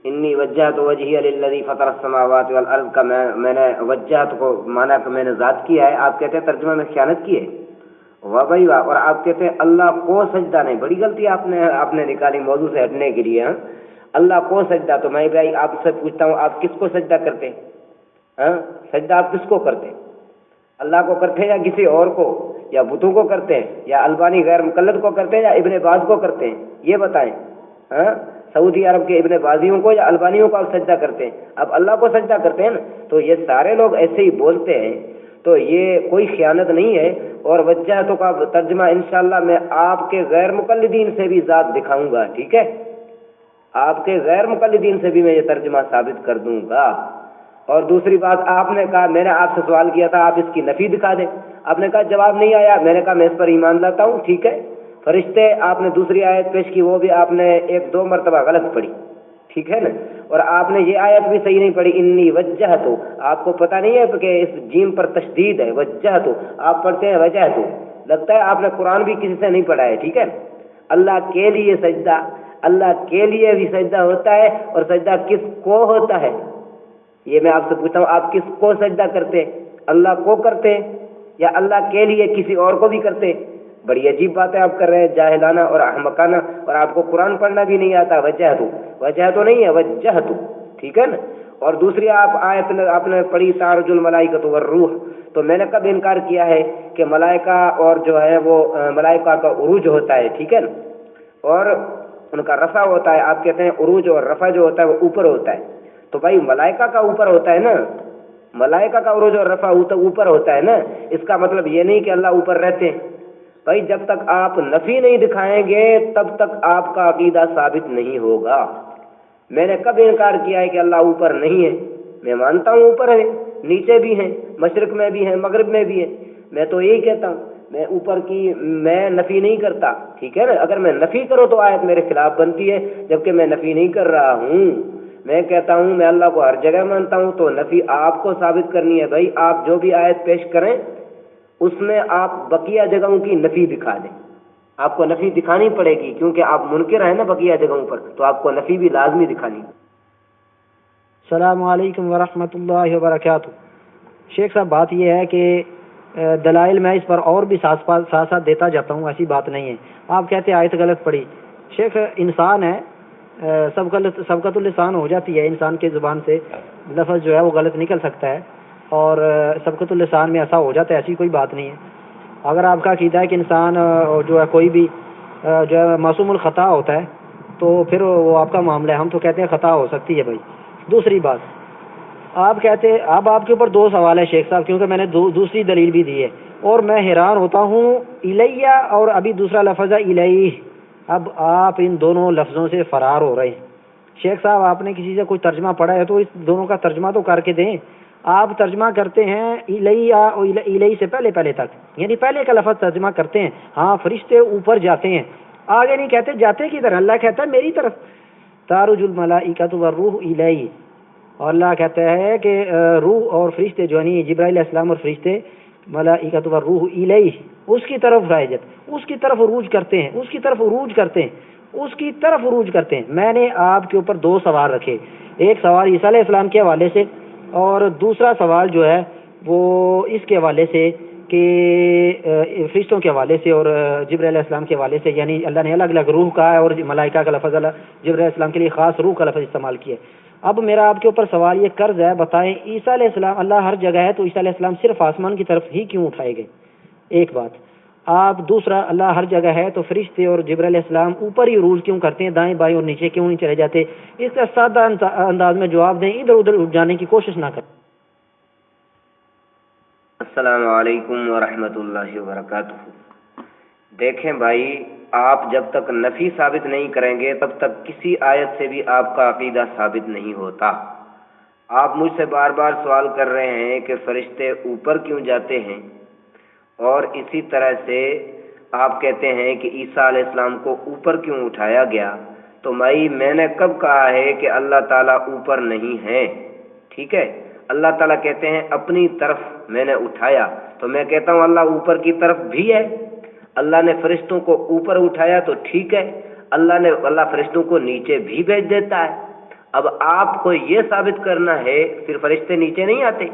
انی وجہت وجہی للذی فطر السماوات والارض کا میں نے وجہت کو مانا کہ میں نے ذات کیا ہے، آپ کہتے ہیں ترجمہ میں خیانت کی ہے، واہ بھائی واہ۔ اور آپ کہتے ہیں اللہ کو سجدہ نہیں، بڑی غلطی آپ نے نکالی موضوع سے ہٹنے کے لیے۔ اللہ کو سجدہ، تو میں بھائی آپ سے پوچھتا ہوں آپ کس کو سجدہ کرتے ہیں؟ سجدہ آپ کس کو کرتے ہیں؟ اللہ کو کرتے ہیں یا کسی اور کو، یا بتوں کو کرتے ہیں، یا البانی غیر مقلد کو کرتے ہیں، یا ابن باز کو کرتے ہیں؟ یہ بتائیں۔ سعودی عرب کے ابن بازیوں کو یا البانیوں کو آپ سجدہ کرتے ہیں؟ اب اللہ کو سجدہ کرتے ہیں نا، تو یہ سارے لوگ ایسے ہی بولتے ہیں، تو یہ کوئی خیانت نہیں ہے۔ اور وجہتوں کا ترجمہ انشاءاللہ میں آپ کے غیر مقلدین سے بھی ذات دکھاؤں گا، ٹھیک ہے؟ آپ کے غیر مقلدین سے بھی میں یہ ترجمہ ثابت کر دوں گا۔ اور دوسری بات، آپ نے کہا، میں نے آپ سے سوال کیا تھا آپ اس کی نفی دکھا دیں، آپ نے کہا جواب نہیں آیا، میں نے کہا میں اس پر ایمان لاتا ہوں، ٹھیک ہے؟ فرشتے آپ نے دوسری آیت پیش کی، وہ بھی آپ نے 1-2 مرتبہ غلط پڑھی، ٹھیک ہے نا؟ اور آپ نے یہ آیت بھی صحیح نہیں پڑھی، انی وجہت، آپ کو پتہ نہیں ہے کہ اس جیم پر تشدید ہے، وجہت، آپ پڑھتے ہیں وجہت، لگتا ہے آپ نے قرآن بھی کسی سے نہیں پڑھا ہے، ٹھیک ہے؟ اللہ کے لیے سجدہ، اللہ کے لیے بھی سجدہ ہوتا ہے، اور سجدہ کس کو ہوتا ہے یہ میں آپ سے پوچھتا ہوں، آپ کس کو سجدہ کرتے ہیں؟ اللہ کو کرتے ہیں یا اللہ کے لیے کسی اور کو بھی کرتے ہیں؟ بڑی عجیب باتیں آپ کر رہے ہیں، جاہلانہ اور احمقانہ، اور آپ کو قرآن پڑھنا بھی نہیں آتا۔ وجہ تو نہیں ہے، وجہ تو، ٹھیک ہے نا۔ اور دوسری آیت آپ نے پڑھی تعرج الملائکۃ والروح، تو میں نے کب انکار کیا ہے کہ ملائکہ اور جو ہے وہ ملائکہ کا عروج ہوتا ہے، ٹھیک ہے نا، اور ان کا رفع ہوتا ہے۔ آپ کہتے ہیں عروج اور رفع جو ہوتا ہے وہ اوپر ہوتا ہے، تو بھائی ملائکہ کا اوپر ہوتا ہے نا، ملائکہ کا عروج اور رفع اوپر ہوتا ہے نا۔ اس کا مطلب یہ نہیں کہ اللہ اوپر رہتے ہیں۔ بھائی جب تک آپ نفی نہیں دکھائیں گے تب تک آپ کا عقیدہ ثابت نہیں ہوگا۔ میں نے کب انکار کیا ہے کہ اللہ اوپر نہیں ہے؟ میں مانتا ہوں اوپر ہے، نیچے بھی ہیں، مشرق میں بھی ہیں، مغرب میں بھی ہیں۔ میں تو یہی کہتا ہوں، میں اوپر کی میں نفی نہیں کرتا، ٹھیک ہے نا۔ اگر میں نفی کروں تو آیت میرے خلاف بنتی ہے، جبکہ میں نفی نہیں کر رہا ہوں۔ میں کہتا ہوں میں اللہ کو ہر جگہ مانتا ہوں، تو نفی آپ کو ثابت کرنی ہے۔ بھائی آپ جو بھی آیت پیش کریں اس میں آپ بقیہ جگہوں کی نفی دکھا دیں۔ آپ کو نفی دکھانی پڑے گی کیونکہ آپ منکر ہیں نا بقیہ جگہوں پر، تو آپ کو نفی بھی لازمی دکھانی۔ السلام علیکم ورحمۃ اللہ وبرکاتہ۔ شیخ صاحب بات یہ ہے کہ دلائل میں اس پر اور بھی ساتھ ساتھ دیتا جاتا ہوں، ایسی بات نہیں ہے۔ آپ کہتے ہیں آیت غلط پڑھی۔ شیخ انسان ہے، سبقت اللسان ہو جاتی ہے، انسان کی زبان سے لفظ جو ہے وہ غلط نکل سکتا ہے، اور سبقت اللسان میں ایسا ہو جاتا ہے، ایسی کوئی بات نہیں ہے۔ اگر آپ کا عقیدہ ہے کہ انسان جو ہے کوئی بھی جو ہے معصوم الخطا ہوتا ہے تو پھر وہ آپ کا معاملہ ہے، ہم تو کہتے ہیں خطا ہو سکتی ہے بھائی۔ دوسری بات، آپ کہتے اب آپ کے اوپر دو سوال ہے شیخ صاحب، کیونکہ میں نے دوسری دلیل بھی دی ہے اور میں حیران ہوتا ہوں، الیہ اور ابھی دوسرا لفظ ہے الیہ۔ اب آپ ان دونوں لفظوں سے فرار ہو رہے ہیں۔ شیخ صاحب آپ نے کسی سے کوئی ترجمہ پڑھا ہے تو اس دونوں کا ترجمہ تو کر کے دیں۔ آپ ترجمہ کرتے ہیں الیہ اور الیہ سے پہلے تک، یعنی پہلے کا لفظ ترجمہ کرتے ہیں، ہاں فرشتے اوپر جاتے ہیں، آگے نہیں کہتے جاتے کدھر، اللہ کہتا ہے میری طرف، تعرج الملائکۃ والروح الیہ، اور اللہ کہتا ہے کہ روح اور فرشتے جو ہیں جبرائیل علیہ السلام اور فرشتے ملائکۃ والروح الیہ، اس کی طرف راجت، اس کی طرف عروج کرتے ہیں، اس کی طرف عروج کرتے ہیں، اس کی طرف عروج کرتے ہیں۔ میں نے آپ کے اوپر دو سوال رکھے، ایک سوال عیسیٰ علیہ السلام کے حوالے سے اور دوسرا سوال جو ہے وہ اس کے حوالے سے کہ فرشتوں کے حوالے سے اور جبرائیل علیہ السلام کے حوالے سے، یعنی اللہ نے الگ الگ روح کہا ہے اور ملائکہ کا لفظ جبرائیل علیہ السلام کے لیے خاص روح کا لفظ استعمال کیا ہے۔ اب میرا آپ کے اوپر سوال یہ قرض ہے، بتائیں عیسیٰ علیہ السلام اللہ ہر جگہ ہے تو عیسیٰ علیہ السلام صرف آسمان کی طرف ہی کیوں اٹھائے گئے؟ ایک بات۔ آپ دوسرا، اللہ ہر جگہ ہے تو فرشتے اور جبرائیل علیہ السلام اوپر ہی عروج کیوں کرتے ہیں، دائیں بائیں اور نیچے کیوں نہیں چلے جاتے؟ اس کا سادہ انداز میں جواب دیں، ادھر ادھر جانے کی کوشش نہ کریں۔ السلام علیکم ورحمۃ اللہ وبرکاتہ۔ دیکھیں بھائی، آپ جب تک نفی ثابت نہیں کریں گے تب تک کسی آیت سے بھی آپ کا عقیدہ ثابت نہیں ہوتا۔ آپ مجھ سے بار بار سوال کر رہے ہیں کہ فرشتے اوپر کیوں جاتے ہیں، اور اسی طرح سے آپ کہتے ہیں کہ عیسیٰ علیہ السلام کو اوپر کیوں اٹھایا گیا۔ تو میں نے کب کہا ہے کہ اللہ تعالیٰ اوپر نہیں ہے؟ ٹھیک ہے، اللہ تعالیٰ کہتے ہیں اپنی طرف میں نے اٹھایا، تو میں کہتا ہوں اللہ اوپر کی طرف بھی ہے۔ اللہ نے فرشتوں کو اوپر اٹھایا تو ٹھیک ہے، اللہ فرشتوں کو نیچے بھی بھیج دیتا ہے۔ اب آپ کو یہ ثابت کرنا ہے پھر فرشتے نیچے نہیں آتے،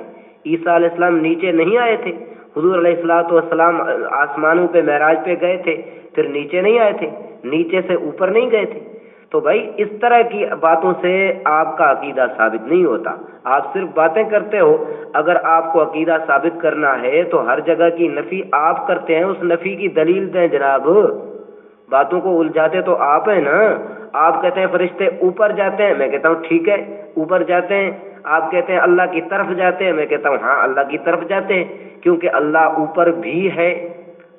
عیسیٰ علیہ السلام نیچے نہیں آئے تھے، حضور علیہ السلام آسمانوں پہ معراج پہ گئے تھے، پھر نیچے نہیں آئے تھے، نیچے سے اوپر نہیں گئے تھے۔ تو بھائی اس طرح کی باتوں سے آپ کا عقیدہ ثابت نہیں ہوتا، آپ صرف باتیں کرتے ہو۔ اگر آپ کو عقیدہ ثابت کرنا ہے تو ہر جگہ کی نفی آپ کرتے ہیں، اس نفی کی دلیل دیں جناب۔ باتوں کو الجھاتے تو آپ ہیں نا۔ آپ کہتے ہیں فرشتے اوپر جاتے ہیں، میں کہتا ہوں ٹھیک ہے اوپر جاتے ہیں۔ آپ کہتے ہیں اللہ کی طرف جاتے ہیں، میں کہتا ہوں ہاں اللہ کی طرف جاتے ہیں، کیونکہ اللہ اوپر بھی ہے،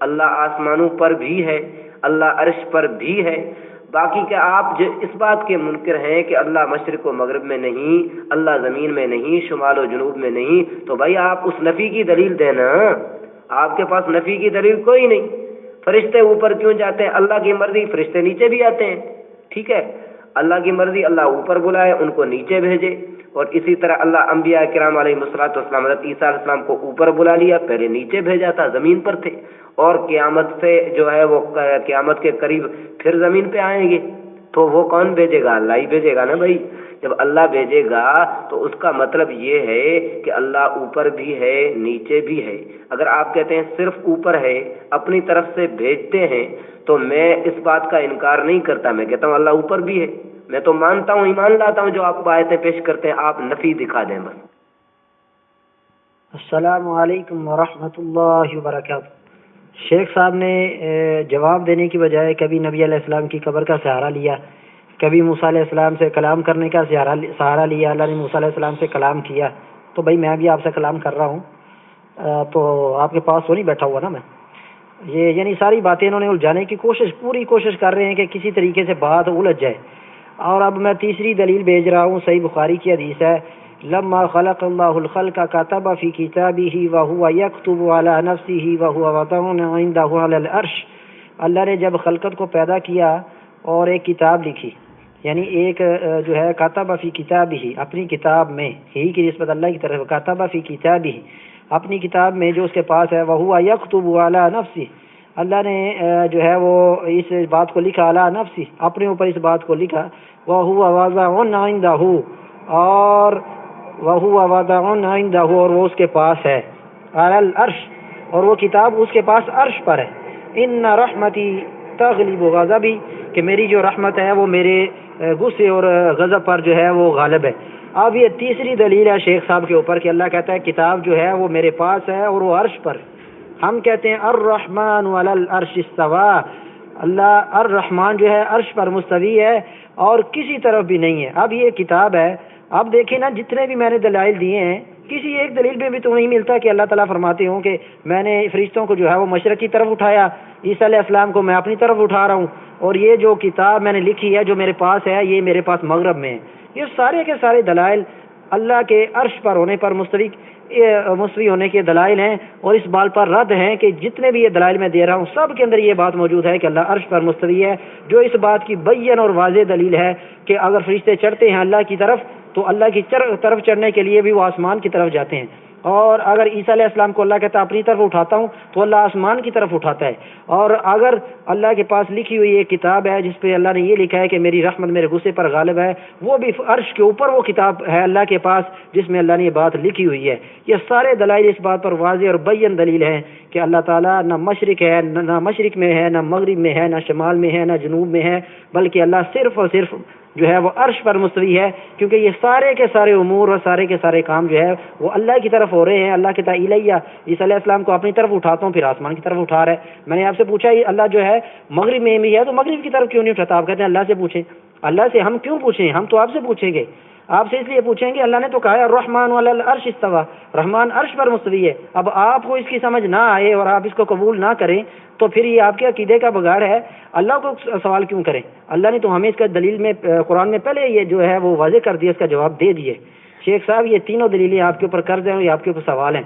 اللہ آسمانوں پر بھی ہے، اللہ عرش پر بھی ہے۔ باقی کہ آپ اس بات کے منکر ہیں کہ اللہ مشرق و مغرب میں نہیں، اللہ زمین میں نہیں، شمال و جنوب میں نہیں، تو بھائی آپ اس نفی کی دلیل دینا۔ آپ کے پاس نفی کی دلیل کوئی نہیں۔ فرشتے اوپر کیوں جاتے ہیں؟ اللہ کی مرضی فرشتے نیچے بھی آتے ہیں، ٹھیک ہے، اللہ کی مرضی اللہ اوپر بلائے ان کو نیچے بھیجے، اور اسی طرح اللہ انبیاء کرام علیہ الصلوۃ والسلام حضرت عیسیٰ علیہ السلام کو اوپر بلا لیا، پہلے نیچے بھیجا تھا، زمین پر تھے، اور قیامت سے جو ہے وہ قیامت کے قریب پھر زمین پہ آئیں گے، تو وہ کون بھیجے گا؟ اللہ ہی بھیجے گا نا بھائی۔ جب اللہ بھیجے گا تو اس کا مطلب یہ ہے کہ اللہ اوپر بھی ہے نیچے بھی ہے۔ اگر آپ کہتے ہیں صرف اوپر ہے، اپنی طرف سے بھیجتے ہیں، تو میں اس بات کا انکار نہیں کرتا، میں کہتا ہوں اللہ اوپر بھی ہے، میں تو مانتا ہوں، ایمان لاتا ہوں جو آپ آیتیں پیش کرتے ہیں، آپ نفی دکھا دیں بس۔ السلام علیکم ورحمۃ اللہ وبرکاتہ۔ شیخ صاحب نے جواب دینے کی بجائے کبھی نبی علیہ السلام کی قبر کا سہارا لیا، کبھی موسیٰ علیہ السلام سے کلام کرنے کا سہارا لیا، اللہ نے موسیٰ علیہ السلام سے کلام کیا، تو بھائی میں بھی آپ سے کلام کر رہا ہوں، تو آپ کے پاس تو نہیں بیٹھا ہوا نا میں، یہ یعنی ساری باتیں انہوں نے الجھانے کی پوری کوشش کر رہے ہیں کہ کسی طریقے سے بات الجھ جائے۔ اور اب میں تیسری دلیل بھیج رہا ہوں، صحیح بخاری کی حدیث ہے، لما خلق اللہ الخلق كتب في كتابه وهو يكتب على نفسه وهو وضع عنده على العرش۔ اللہ نے جب خلقت کو پیدا کیا اور ایک کتاب لکھی، یعنی ایک جو ہے کتب فی کتابہ، اپنی کتاب میں، ہی کی نسبت اللہ کی طرف، کتب فی کتابہ، اپنی کتاب میں جو اس کے پاس ہے، وہو یکتب علی نفسہ، اللہ نے جو ہے وہ اس بات کو لکھا، علی نفسہ، اپنے اوپر اس بات کو لکھا، وہو وضع عنده، اور وہو وضع عنده، اور وہ اس کے پاس ہے، علی العرش، اور وہ کتاب اس کے پاس عرش پر ہے، ان رحمتی تغلب غضبی، کہ میری جو رحمت ہے وہ میرے غصے اور غضب پر جو ہے وہ غالب ہے۔ اب یہ تیسری دلیل ہے شیخ صاحب کے اوپر کہ اللہ کہتا ہے کتاب جو ہے وہ میرے پاس ہے اور وہ عرش پر ہے۔ ہم کہتے ہیں الرحمن علی العرش استوى، اللہ الرحمن جو ہے عرش پر مستوی ہے اور کسی طرف بھی نہیں ہے۔ اب یہ کتاب ہے، اب دیکھیں نا جتنے بھی میں نے دلائل دیے ہیں، کسی ایک دلیل میں بھی تو نہیں ملتا کہ اللہ تعالیٰ فرماتے ہوں کہ میں نے فرشتوں کو جو ہے وہ مشرق کی طرف اٹھایا، عیسیٰ علیہ السلام کو میں اپنی طرف اٹھا رہا ہوں، اور یہ جو کتاب میں نے لکھی ہے جو میرے پاس ہے یہ میرے پاس مغرب میں ہے۔ یہ سارے کے سارے دلائل اللہ کے عرش پر ہونے پر مستوی ہونے کے دلائل ہیں، اور اس بات پر رد ہیں کہ جتنے بھی یہ دلائل میں دے رہا ہوں سب کے اندر یہ بات موجود ہے کہ اللہ عرش پر مستوی ہے، جو اس بات کی بین اور واضح دلیل ہے کہ اگر فرشتے چڑھتے ہیں اللہ کی طرف تو اللہ کی طرف چڑھنے کے لیے بھی وہ آسمان کی طرف جاتے ہیں، اور اگر عیسیٰ علیہ السلام کو اللہ کہتا ہے اپنی طرف اٹھاتا ہوں تو اللہ آسمان کی طرف اٹھاتا ہے، اور اگر اللہ کے پاس لکھی ہوئی ایک کتاب ہے جس پہ اللہ نے یہ لکھا ہے کہ میری رحمت میرے غصے پر غالب ہے، وہ بھی عرش کے اوپر وہ کتاب ہے اللہ کے پاس جس میں اللہ نے یہ بات لکھی ہوئی ہے۔ یہ سارے دلائل اس بات پر واضح اور بین دلیل ہیں کہ اللہ تعالیٰ نہ مشرق ہے، نہ مشرق میں ہے، نہ مغرب میں ہے، نہ شمال میں ہے، نہ جنوب میں ہے، بلکہ اللہ صرف اور صرف جو ہے وہ عرش پر مستوی ہے، کیونکہ یہ سارے کے سارے امور اور سارے کے سارے کام جو ہے وہ اللہ کی طرف ہو رہے ہیں۔ اللہ کہتا ہے الیہ، عیسیٰ علیہ السلام کو اپنی طرف اٹھاتا ہوں پھر آسمان کی طرف اٹھا رہا ہے۔ میں نے آپ سے پوچھا اللہ جو ہے مغرب میں بھی ہے تو مغرب کی طرف کیوں نہیں اٹھاتا؟ آپ کہتے ہیں اللہ سے پوچھیں۔ اللہ سے ہم کیوں پوچھیں؟ ہم تو آپ سے پوچھیں گے، آپ سے اس لیے پوچھیں گے اللہ نے تو کہا ہے الرحمن علی العرش استوى، رحمان عرش پر مستوی ہے۔ اب آپ کو اس کی سمجھ نہ آئے اور آپ اس کو قبول نہ کریں تو پھر یہ آپ کے عقیدے کا بگاڑ ہے، اللہ کو سوال کیوں کریں؟ اللہ نے تو ہمیں اس کا دلیل میں قرآن میں پہلے یہ جو ہے وہ واضح کر دیا، اس کا جواب دے دیے۔ شیخ صاحب یہ تینوں دلیلیں آپ کے اوپر قرض ہیں اور یہ آپ کے اوپر سوال ہیں۔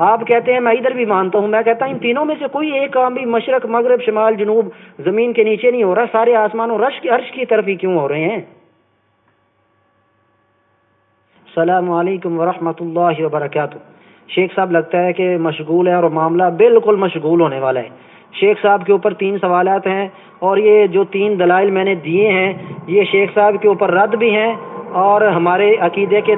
آپ کہتے ہیں میں ادھر بھی مانتا ہوں، میں کہتا ہوں ان تینوں میں سے کوئی ایک کام بھی مشرق مغرب شمال جنوب زمین کے نیچے نہیں ہو رہا، سارے آسمان اور عرش کی طرف ہی کیوں ہو رہے ہیں؟ السلام علیکم ورحمۃ اللہ وبرکاتہ۔ شیخ صاحب لگتا ہے کہ مشغول ہے اور معاملہ بالکل مشغول ہونے والا ہے۔ شیخ صاحب کے اوپر 3 سوالات ہیں اور یہ جو 3 دلائل میں نے دیے ہیں یہ شیخ صاحب کے اوپر رد بھی ہیں اور ہمارے عقیدے کے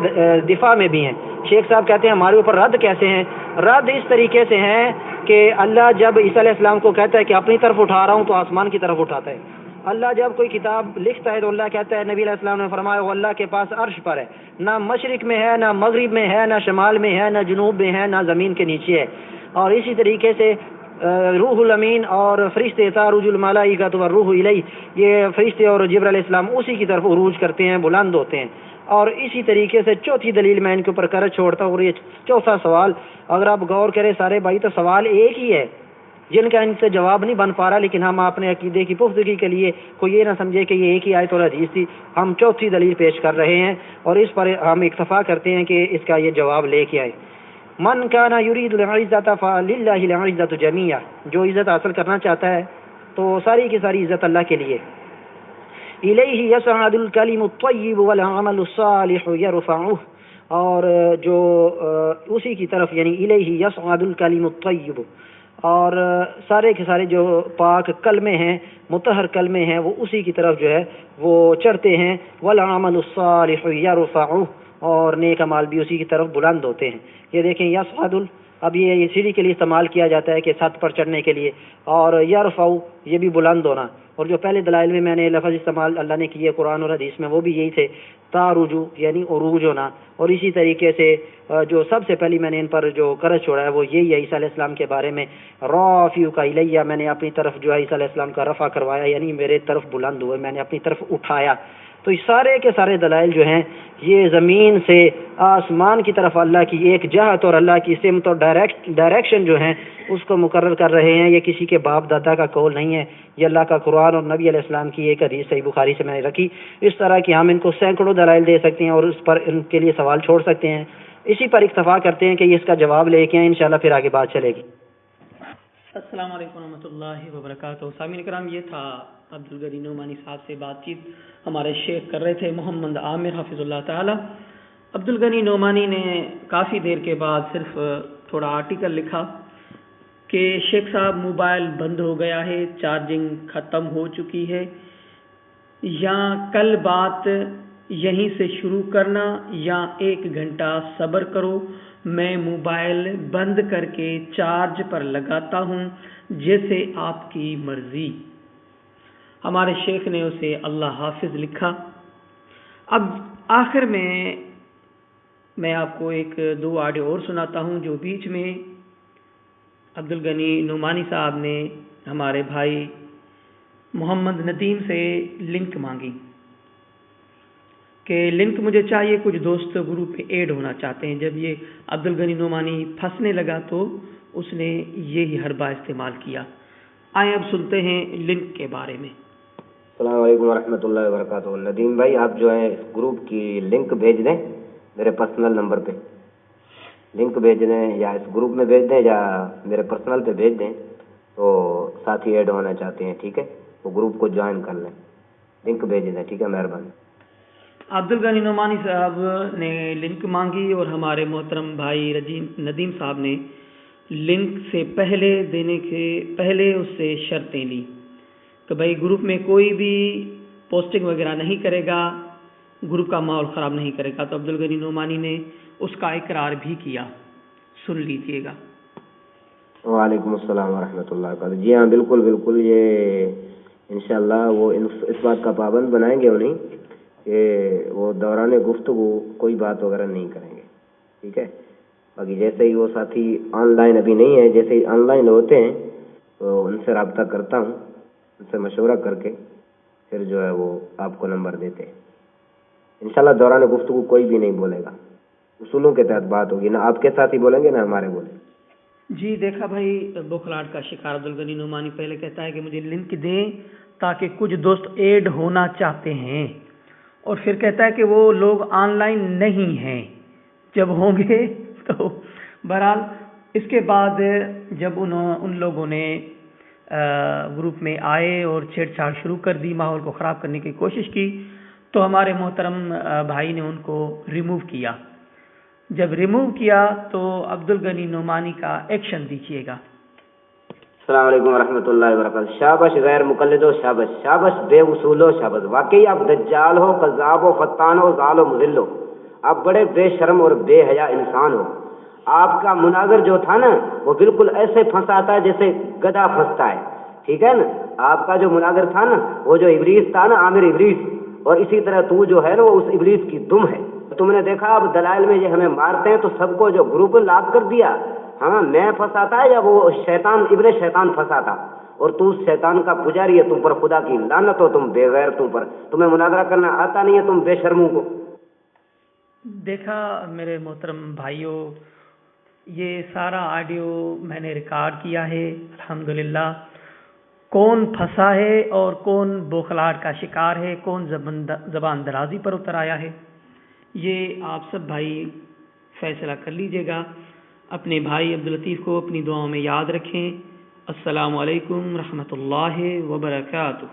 دفاع میں بھی ہیں۔ شیخ صاحب کہتے ہیں ہمارے اوپر رد کیسے ہیں؟ رد اس طریقے سے ہیں کہ اللہ جب عیسیٰ علیہ السلام کو کہتا ہے کہ اپنی طرف اٹھا رہا ہوں تو آسمان کی طرف اٹھاتا ہے۔ اللہ جب کوئی کتاب لکھتا ہے تو اللہ کہتا ہے، نبی علیہ السلام نے فرمایا وہ اللہ کے پاس عرش پر ہے، نہ مشرق میں ہے، نہ مغرب میں ہے، نہ شمال میں ہے، نہ جنوب میں ہے، نہ زمین کے نیچے ہے۔ اور اسی طریقے سے روح الامین اور فرشتے تعرج الملائکۃ والروح الیہ، یہ فرشتے اور جبرائیل علیہ السلام اسی کی طرف عروج کرتے ہیں، بلند ہوتے ہیں۔ اور اسی طریقے سے چوتھی دلیل میں ان کے اوپر قرض چھوڑتا ہوں، اور یہ چوتھا سوال اگر آپ غور کریں سارے بھائی تو سوال ایک ہی ہے جن کا ان سے جواب نہیں بن پا رہا، لیکن ہم اپنے عقیدے کی پختگی کے لیے کوئی یہ نہ سمجھے کہ یہ ایک ہی آیت اور حدیث تھی، ہم چوتھی دلیل پیش کر رہے ہیں اور اس پر ہم اکتفا کرتے ہیں کہ اس کا یہ جواب لے کے آئے۔ من کان یرید العزۃ فللہ العزۃ جمیعا، جو عزت حاصل کرنا چاہتا ہے تو ساری کی ساری عزت اللہ کے لیے۔ الیہ یصعد الکلم الطیب والعمل الصالح یرفعہ، اور جو اسی کی طرف یعنی الیہ یصعد الکلم الطیب، اور سارے کے سارے جو پاک کلمے ہیں، مطہر کلمے ہیں، وہ اسی کی طرف جو ہے وہ چڑھتے ہیں. والعمل الصالح یرفعہ، اور نیک اعمال بھی اسی کی طرف بلند ہوتے ہیں. یہ دیکھیں یصعد، اب یہ سیڑھی کے لیے استعمال کیا جاتا ہے کہ چھت پر چڑھنے کے لیے، اور یرفع یہ بھی بلند ہونا. اور جو پہلے دلائل میں نے لفظ استعمال اللہ نے کیے قرآن اور حدیث میں، وہ بھی یہی تھے، تارجو یعنی عروج ہونا. اور اسی طریقے سے جو سب سے پہلی میں نے ان پر جو قرض چھوڑا ہے وہ یہی ہے عیسیٰ علیہ السلام کے بارے میں، رافعک الیہ، میں نے اپنی طرف جو ہے عیسیٰ علیہ السلام کا رفع کروایا، یعنی میرے طرف بلند ہوئے، میں نے اپنی طرف اٹھایا. تو یہ سارے کے سارے دلائل جو ہیں یہ زمین سے آسمان کی طرف اللہ کی ایک جہت اور اللہ کی سمت اور ڈائریکشن جو ہیں اس کو مقرر کر رہے ہیں. یہ کسی کے باپ دادا کا قول نہیں ہے، یہ اللہ کا قرآن اور نبی علیہ السلام کی ایک حدیث صحیح بخاری سے میں نے رکھی. اس طرح کی ہم ان کو سینکڑوں دلائل دے سکتے ہیں اور اس پر ان کے لیے سوال چھوڑ سکتے ہیں. اسی پر اکتفا کرتے ہیں کہ یہ اس کا جواب لے کے انشاءاللہ پھر آگے بات چلے گی. السلام علیکم ورحمۃ اللہ وبرکاتہ. سامعین کرام، یہ تھا عبدالغنی نعمانی صاحب سے بات چیت ہمارے شیخ کر رہے تھے محمد عامر حافظ اللہ تعالی. عبدالغنی نعمانی نے کافی دیر کے بعد صرف تھوڑا آرٹیکل لکھا کہ شیخ صاحب موبائل بند ہو گیا ہے، چارجنگ ختم ہو چکی ہے، یا کل بات یہیں سے شروع کرنا یا 1 گھنٹہ صبر کرو، میں موبائل بند کر کے چارج پر لگاتا ہوں، جیسے آپ کی مرضی. ہمارے شیخ نے اسے اللہ حافظ لکھا. اب آخر میں آپ کو 1-2 آڈیو اور سناتا ہوں جو بیچ میں عبدالغنی نعمانی صاحب نے ہمارے بھائی محمد ندیم سے لنک مانگی کہ لنک مجھے چاہیے، کچھ دوست گروپ میں ایڈ ہونا چاہتے ہیں. جب یہ عبدالغنی نعمانی پھنسنے لگا تو اس نے یہی حربہ استعمال کیا. آئیں اب سنتے ہیں لنک کے بارے میں. السلام علیکم ورحمۃ اللہ وبرکاتہ. ندیم بھائی، آپ جو ہے اس گروپ کی لنک بھیج دیں میرے پرسنل نمبر پہ، لنک بھیج دیں یا اس گروپ میں بھیج دیں یا میرے پرسنل پہ بھیج دیں. تو ساتھی ایڈ ہونا چاہتے ہیں، ٹھیک ہے، وہ گروپ کو جوائن کر لیں. لنک بھیج دیں، ٹھیک ہے، مہربانی. عبدالغنی نعمانی صاحب نے لنک مانگی اور ہمارے محترم بھائی ندیم صاحب نے لنک سے پہلے دینے کے پہلے اس سے شرطیں لی کہ بھائی گروپ میں کوئی بھی پوسٹنگ وغیرہ نہیں کرے گا، گروپ کا ماحول خراب نہیں کرے گا. تو عبدالغنی نعمانی نے اس کا اقرار بھی کیا. سن لیجئے گا. وعلیکم السلام ورحمۃ اللہ وبرکاتہ. جی ہاں، بالکل بالکل، یہ انشاءاللہ وہ اس بات کا پابند بنائیں گے انہیں کہ وہ دوران گفتگو کوئی بات وغیرہ نہیں کریں گے، ٹھیک ہے. باقی جیسے ہی وہ ساتھی آن لائن ابھی نہیں ہے، جیسے ہی آن لائن ہوتے ہیں تو ان سے رابطہ کرتا ہوں، ان سے مشورہ کر کے پھر جو ہے وہ آپ کو نمبر دیتے ہیں. انشاءاللہ دوران گفتگو کوئی بھی نہیں بولے گا، اصولوں کے تحت بات ہوگی، نہ آپ کے ساتھ ہی بولیں گے نہ ہمارے بولیں. جی دیکھا بھائی، بخلاٹ کا شکار عبدالغنی نعمانی پہلے کہتا ہے کہ مجھے لنک دیں تاکہ کچھ دوست ایڈ ہونا چاہتے ہیں، اور پھر کہتا ہے کہ وہ لوگ آن لائن نہیں ہیں، جب ہوں گے تو بہرحال اس کے بعد جب ان لوگوں نے گروپ میں آئے اور چھیڑ چھاڑ شروع کر دی، ماحول کو خراب کرنے کی کوشش کی، تو ہمارے محترم بھائی نے ان کو ریموو کیا. جب ریموو کیا تو عبدالغنی نعمانی کا ایکشن دیکھیے گا. السلام علیکم ورحمۃ اللہ وبرکاتہ. شابش غیر مقلد ہو، شابش شابش بے اصول ہو، شابش. واقعی آپ دجال ہو، کذاب ہو، فتان ہو، ضال و مذل ہو. آپ بڑے بے شرم اور بے حیا انسان ہو. آپ کا مناظر جو تھا نا وہ بالکل ایسے پھنساتا ہے جیسے گدھا پھنستا ہے، ٹھیک ہے نا. آپ کا جو مناظر تھا نا وہ جو ابلیس تھا نا، عامر ابلیس، اور اسی طرح تو جو ہے نا وہ اس ابلیس کی دم ہے. تم نے دیکھا اب دلائل میں یہ ہمیں مارتے ہیں تو سب کو جو گروپ لاک کر دیا. ہاں، میں پھنساتا ہے یا وہ شیطان ابن شیطان پھنساتا؟ اور تو اس شیطان کا پجاری ہے، تم پر خدا کی لعنت ہو، تم بے غیر، تم پر تمہیں مناظرہ کرنا آتا نہیں ہے، تم بے شرموں کو. دیکھا میرے محترم بھائیوں، یہ سارا آڈیو میں نے ریکارڈ کیا ہے الحمدللہ. کون پھنسا ہے اور کون بوخلاٹ کا شکار ہے، کون زبان درازی پر اتر آیا ہے، یہ آپ سب بھائی فیصلہ کر لیجئے گا. اپنے بھائی عبداللطیف کو اپنی دعاؤں میں یاد رکھیں. السلام علیکم ورحمۃ اللہ وبرکاتہ.